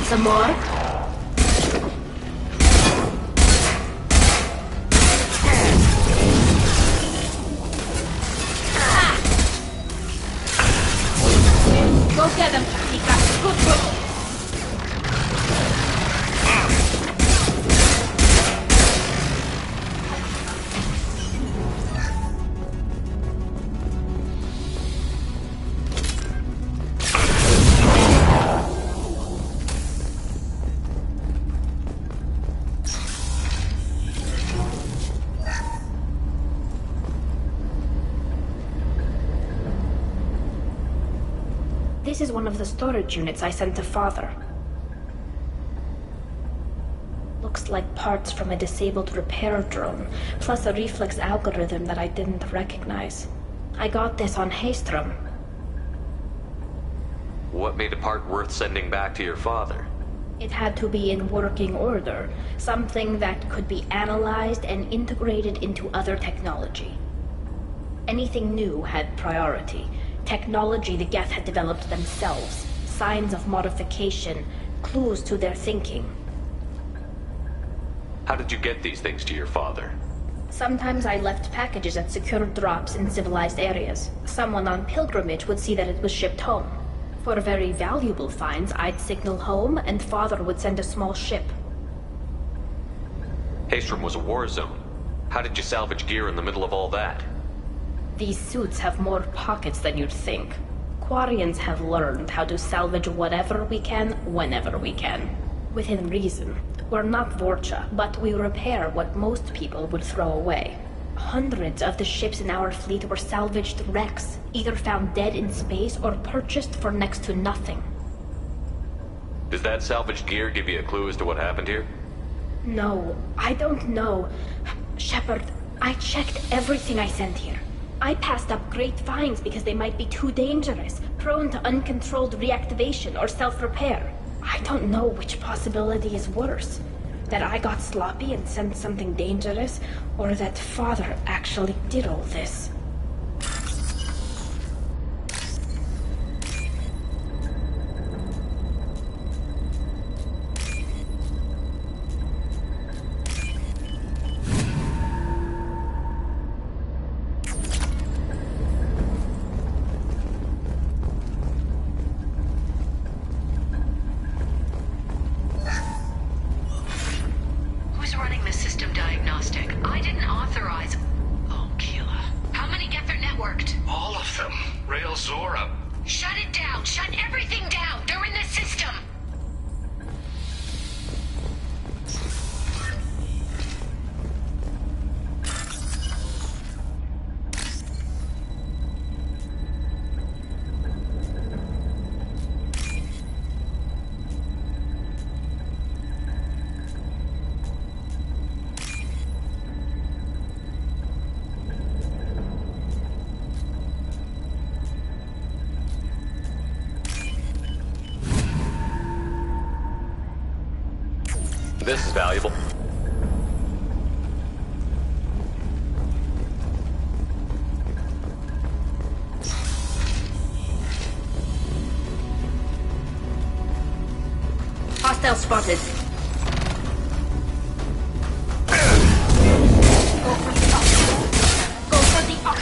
Some more? Go get them, Chica. Good work. This is one of the storage units I sent to Father. Looks like parts from a disabled repair drone, plus a reflex algorithm that I didn't recognize. I got this on Haystrom. What made a part worth sending back to your father? It had to be in working order, something that could be analyzed and integrated into other technology. Anything new had priority. Technology the Geth had developed themselves, signs of modification, clues to their thinking. How did you get these things to your father? Sometimes I left packages at secure drops in civilized areas. Someone on pilgrimage would see that it was shipped home. For very valuable finds, I'd signal home, and Father would send a small ship. Haystrom was a war zone. How did you salvage gear in the middle of all that? These suits have more pockets than you'd think. Quarians have learned how to salvage whatever we can, whenever we can. Within reason. We're not Vorcha, but we repair what most people would throw away. Hundreds of the ships in our fleet were salvaged wrecks, either found dead in space or purchased for next to nothing. Does that salvaged gear give you a clue as to what happened here? No, I don't know. Shepard, I checked everything I sent here. I passed up great finds because they might be too dangerous, prone to uncontrolled reactivation or self-repair. I don't know which possibility is worse. That I got sloppy and sent something dangerous, or that Father actually did all this. This is valuable. Hostile spotted. Go for the up. Go for the up.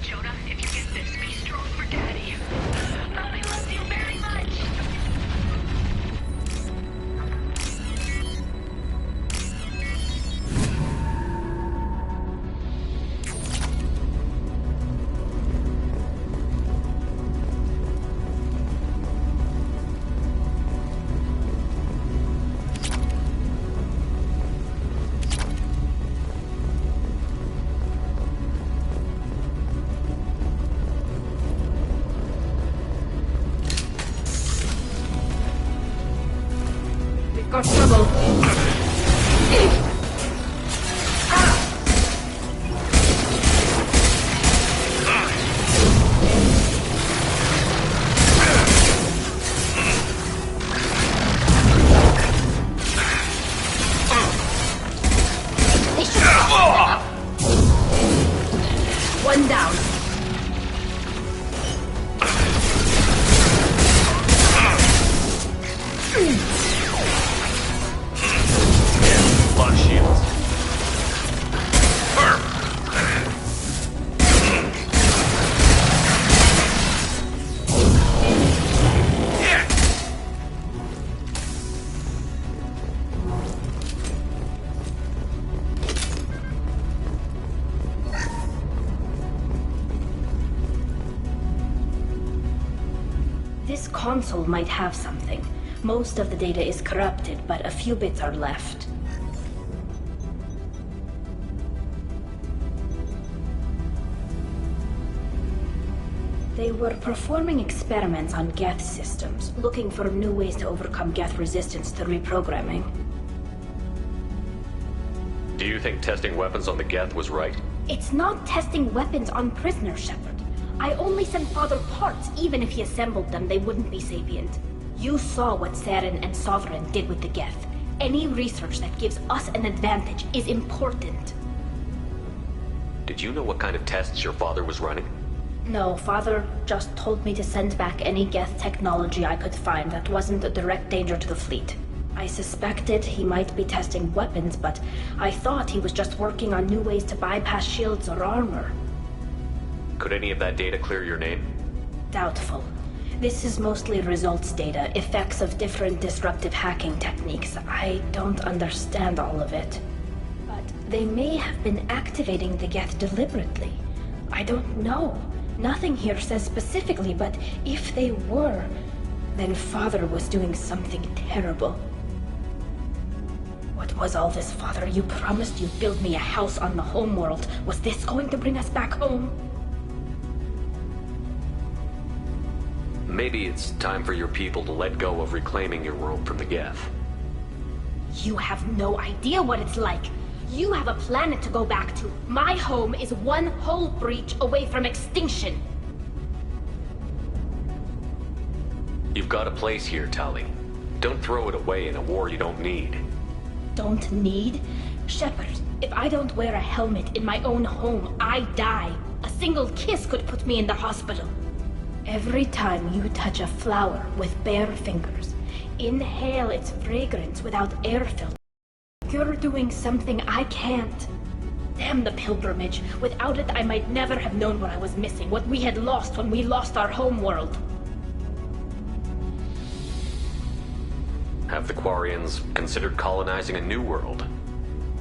Jonah, if you get this, be strong for Daddy. I love you very One down. Lock shields. This console might have something. Most of the data is corrupted, but a few bits are left. They were performing experiments on Geth systems, looking for new ways to overcome Geth resistance to reprogramming. Do you think testing weapons on the Geth was right? It's not testing weapons on prisoners, Shepard. I only sent Father parts. Even if he assembled them, they wouldn't be sapient. You saw what Saren and Sovereign did with the Geth. Any research that gives us an advantage is important. Did you know what kind of tests your father was running? No, Father just told me to send back any Geth technology I could find that wasn't a direct danger to the fleet. I suspected he might be testing weapons, but I thought he was just working on new ways to bypass shields or armor. Could any of that data clear your name? Doubtful. This is mostly results data, effects of different disruptive hacking techniques. I don't understand all of it. But they may have been activating the Geth deliberately. I don't know. Nothing here says specifically, but if they were, then Father was doing something terrible. What was all this, Father? You promised you'd build me a house on the homeworld. Was this going to bring us back home? Maybe it's time for your people to let go of reclaiming your world from the Geth. You have no idea what it's like. You have a planet to go back to. My home is one hull breach away from extinction. You've got a place here, Tali. Don't throw it away in a war you don't need. Don't need? Shepard, if I don't wear a helmet in my own home, I die. A single kiss could put me in the hospital. Every time you touch a flower with bare fingers, inhale its fragrance without air filter, you're doing something I can't. Damn the pilgrimage. Without it, I might never have known what I was missing, what we had lost when we lost our home world. Have the Quarians considered colonizing a new world?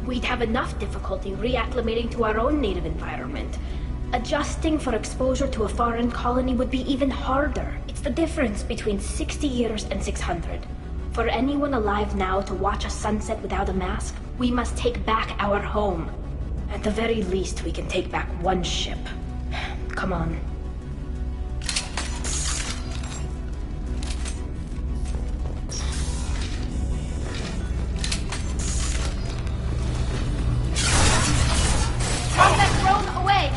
We'd have enough difficulty reacclimating to our own native environment. Adjusting for exposure to a foreign colony would be even harder. It's the difference between 60 years and 600. For anyone alive now to watch a sunset without a mask, we must take back our home. At the very least, we can take back one ship. Come on. Throw that drone away!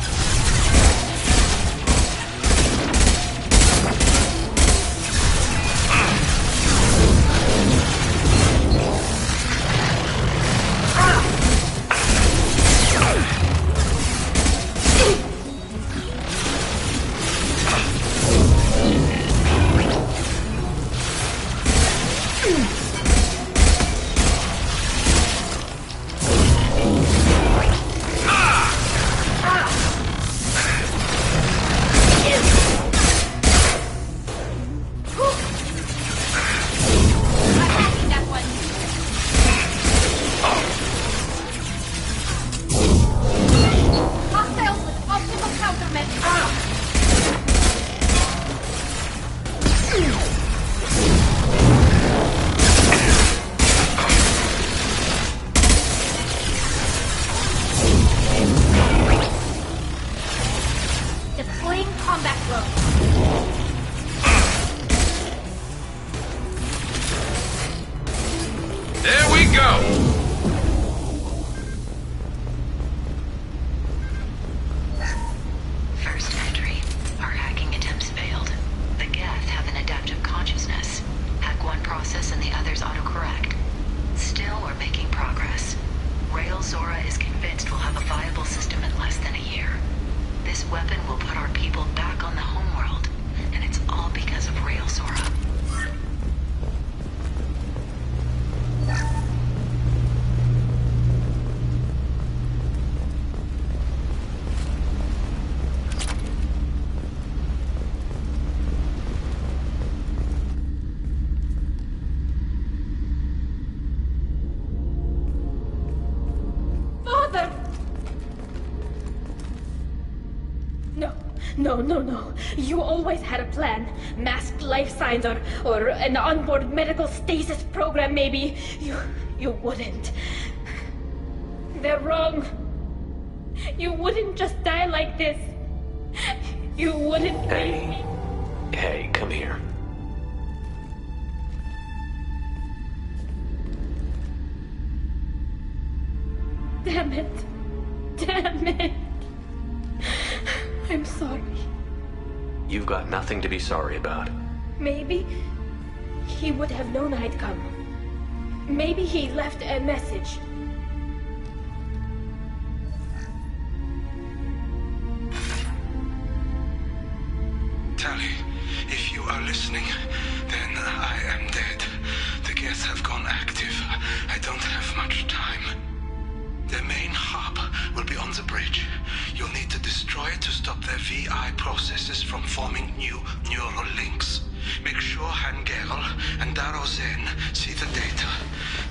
No. You always had a plan. Masked life signs or an onboard medical stasis program, maybe. You wouldn't. They're wrong. You wouldn't just die like this. You wouldn't. Hey, come here. Damn it. I'm sorry. You've got nothing to be sorry about. Maybe he would have known I'd come. Maybe he left a message. Tali, if you are listening, then I am dead. The Geth have gone active. I don't have much time. Their main hub will be on the bridge. You'll need to destroy it to stop their VI processes from forming new neural links. Make sure Hangerl and Darozen see the data.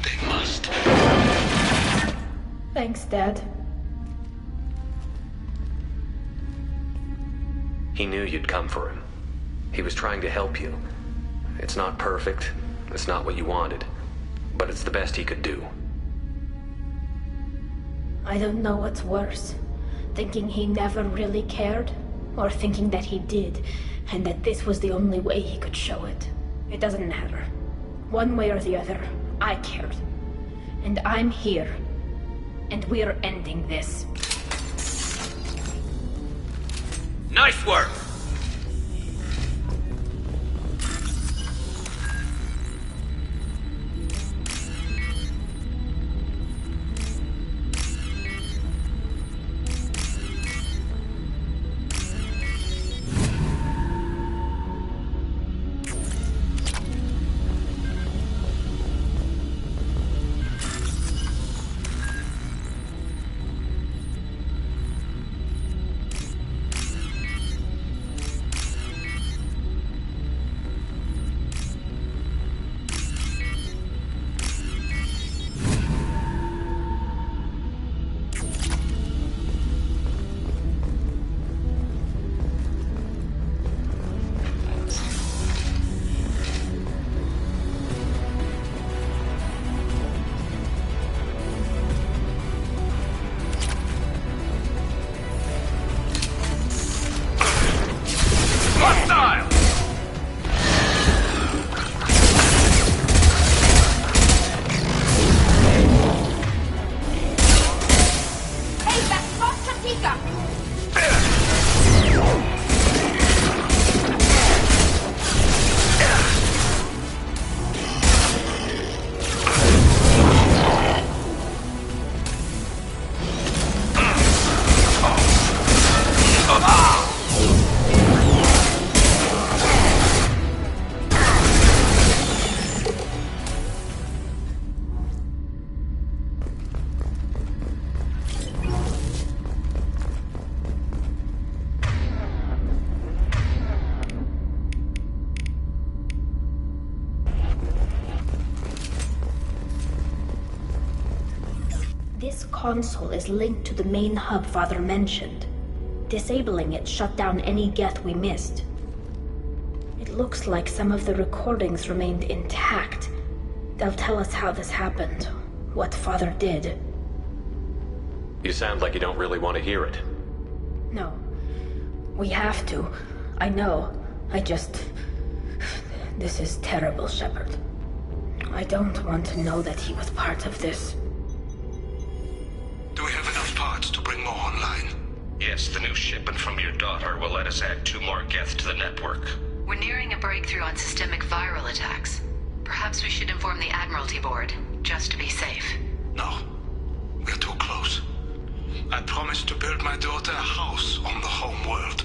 They must. Thanks, Dad. He knew you'd come for him. He was trying to help you. It's not perfect. It's not what you wanted. But it's the best he could do. I don't know what's worse. Thinking he never really cared, or thinking that he did, and that this was the only way he could show it. It doesn't matter. One way or the other, I cared. And I'm here. And we're ending this. Nice work! This console is linked to the main hub Father mentioned. Disabling it shut down any Geth we missed. It looks like some of the recordings remained intact. They'll tell us how this happened, what Father did. You sound like you don't really want to hear it. No. We have to. I know. This is terrible, Shepard. I don't want to know that he was part of this. Do we have enough parts to bring more online? Yes, the new shipment from your daughter will let us add 2 more Geth to the network. We're nearing a breakthrough on systemic viral attacks. Perhaps we should inform the Admiralty Board, just to be safe. No. We're too close. I promised to build my daughter a house on the home world.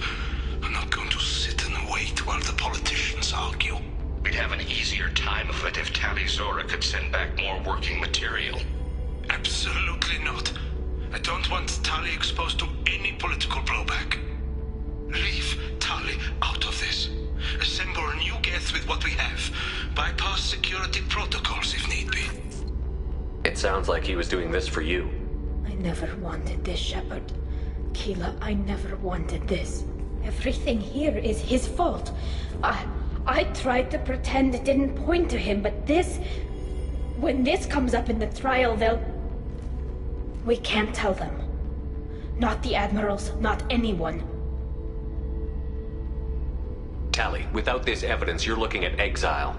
I'm not going to sit and wait while the politicians argue. We'd have an easier time of it if Tali Zora could send back more working material. Absolutely not. I don't want Tali exposed to any political blowback. Leave Tali out of this. Assemble a new Geth with what we have. Bypass security protocols if need be. It sounds like he was doing this for you. I never wanted this, Shepard. Keela, I never wanted this. Everything here is his fault. I tried to pretend it didn't point to him, but this... When this comes up in the trial, they'll... We can't tell them. Not the admirals, not anyone. Tali, without this evidence, you're looking at exile.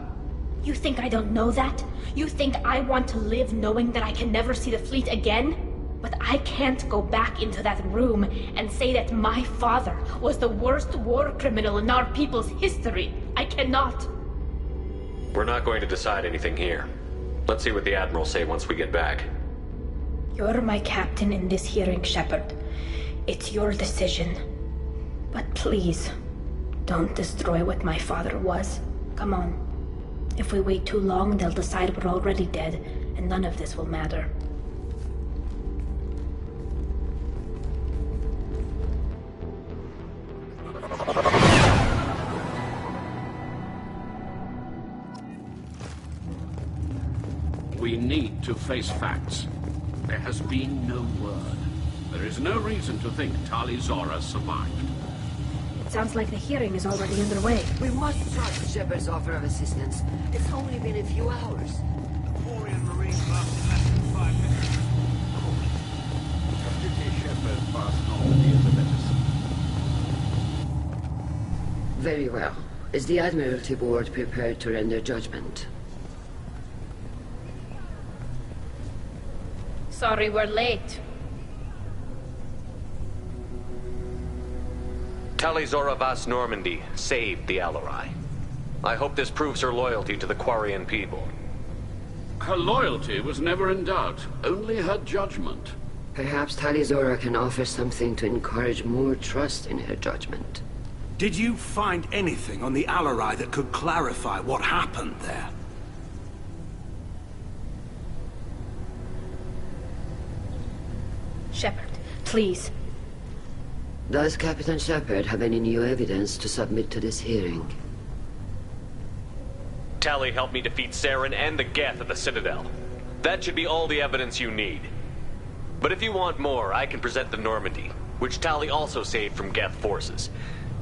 You think I don't know that? You think I want to live knowing that I can never see the fleet again? But I can't go back into that room and say that my father was the worst war criminal in our people's history. I cannot. We're not going to decide anything here. Let's see what the Admirals say once we get back. You're my captain in this hearing, Shepard. It's your decision. But please, don't destroy what my father was. Come on. If we wait too long, they'll decide we're already dead, and none of this will matter. We need to face facts. There has been no word. There is no reason to think Tali Zora survived. It sounds like the hearing is already underway. We must trust Shepard's offer of assistance. It's only been a few hours. The Quarian Marines lasted less than 5 minutes. Deputy Shepard passed Normandy as a medicine. Very well. Is the Admiralty Board prepared to render judgment? Sorry we're late. Tali Zora Vas Normandy saved the Alarai. I hope this proves her loyalty to the Quarian people. Her loyalty was never in doubt, only her judgment. Perhaps Tali Zora can offer something to encourage more trust in her judgment. Did you find anything on the Alarai that could clarify what happened there? Shepard, please. Does Captain Shepard have any new evidence to submit to this hearing? Tali helped me defeat Saren and the Geth at the Citadel. That should be all the evidence you need. But if you want more, I can present the Normandy, which Tali also saved from Geth forces,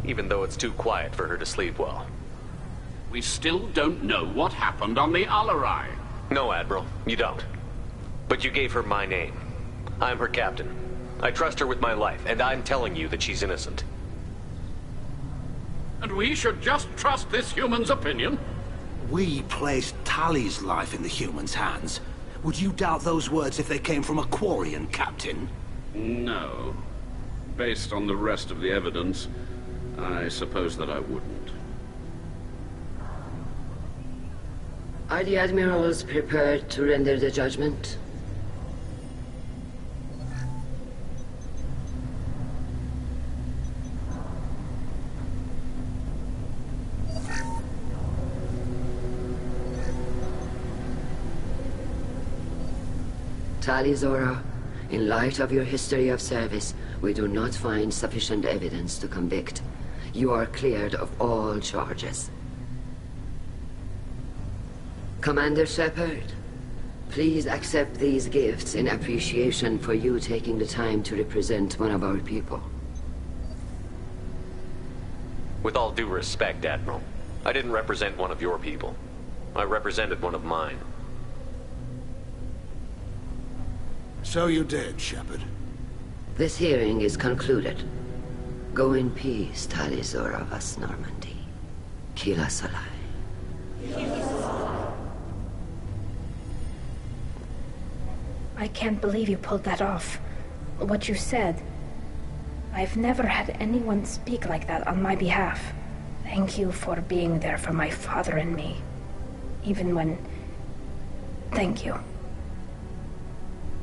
even though it's too quiet for her to sleep well. We still don't know what happened on the Alarai. No, Admiral, you don't. But you gave her my name. I'm her captain. I trust her with my life, and I'm telling you that she's innocent. And we should just trust this human's opinion? We placed Tali's life in the human's hands. Would you doubt those words if they came from a Quarian captain? No. Based on the rest of the evidence, I suppose that I wouldn't. Are the Admirals prepared to render the judgment? Tali Zora, in light of your history of service, we do not find sufficient evidence to convict. You are cleared of all charges. Commander Shepard, please accept these gifts in appreciation for you taking the time to represent one of our people. With all due respect, Admiral, I didn't represent one of your people. I represented one of mine. So you did, Shepard. This hearing is concluded. Go in peace, Tali Zora Vas Normandy. Kila Salai. I can't believe you pulled that off. What you said. I've never had anyone speak like that on my behalf. Thank you for being there for my father and me. Even when... Thank you.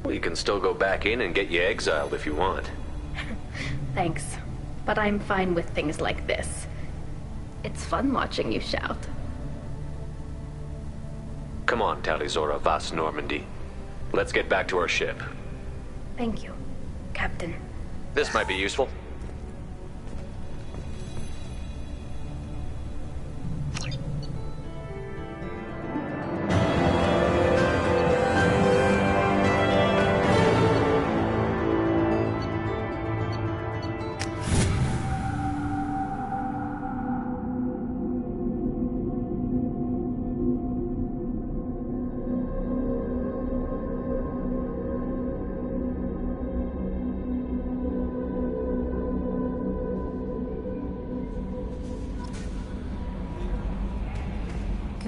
Well, you can still go back in and get you exiled if you want. Thanks. But I'm fine with things like this. It's fun watching you shout. Come on, Tali Zora Vas Normandy. Let's get back to our ship. Thank you, Captain. This might be useful.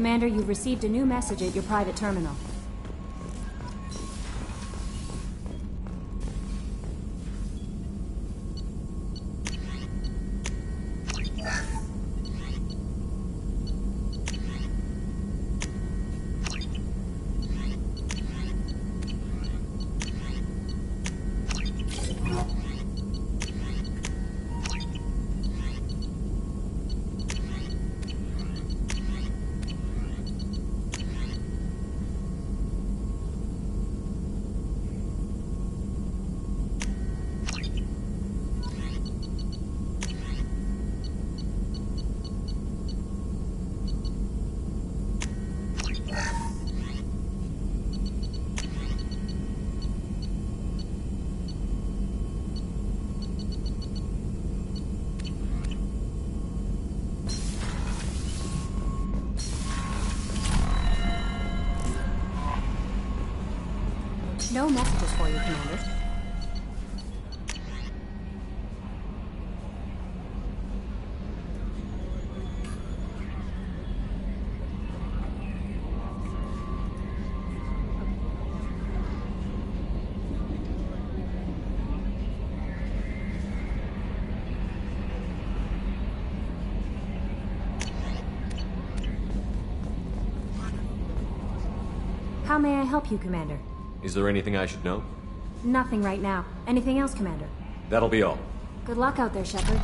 Commander, you've received a new message at your private terminal. No messages for you, Commander. How may I help you, Commander? Is there anything I should know? Nothing right now. Anything else, Commander? That'll be all. Good luck out there, Shepard.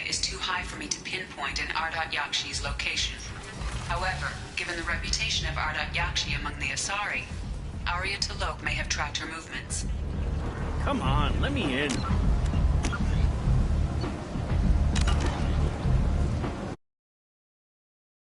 Is too high for me to pinpoint an Ardat Yakshi's location. However, given the reputation of Ardat Yakshi among the Asari, Arya T'Loak may have tracked her movements. Come on, let me in.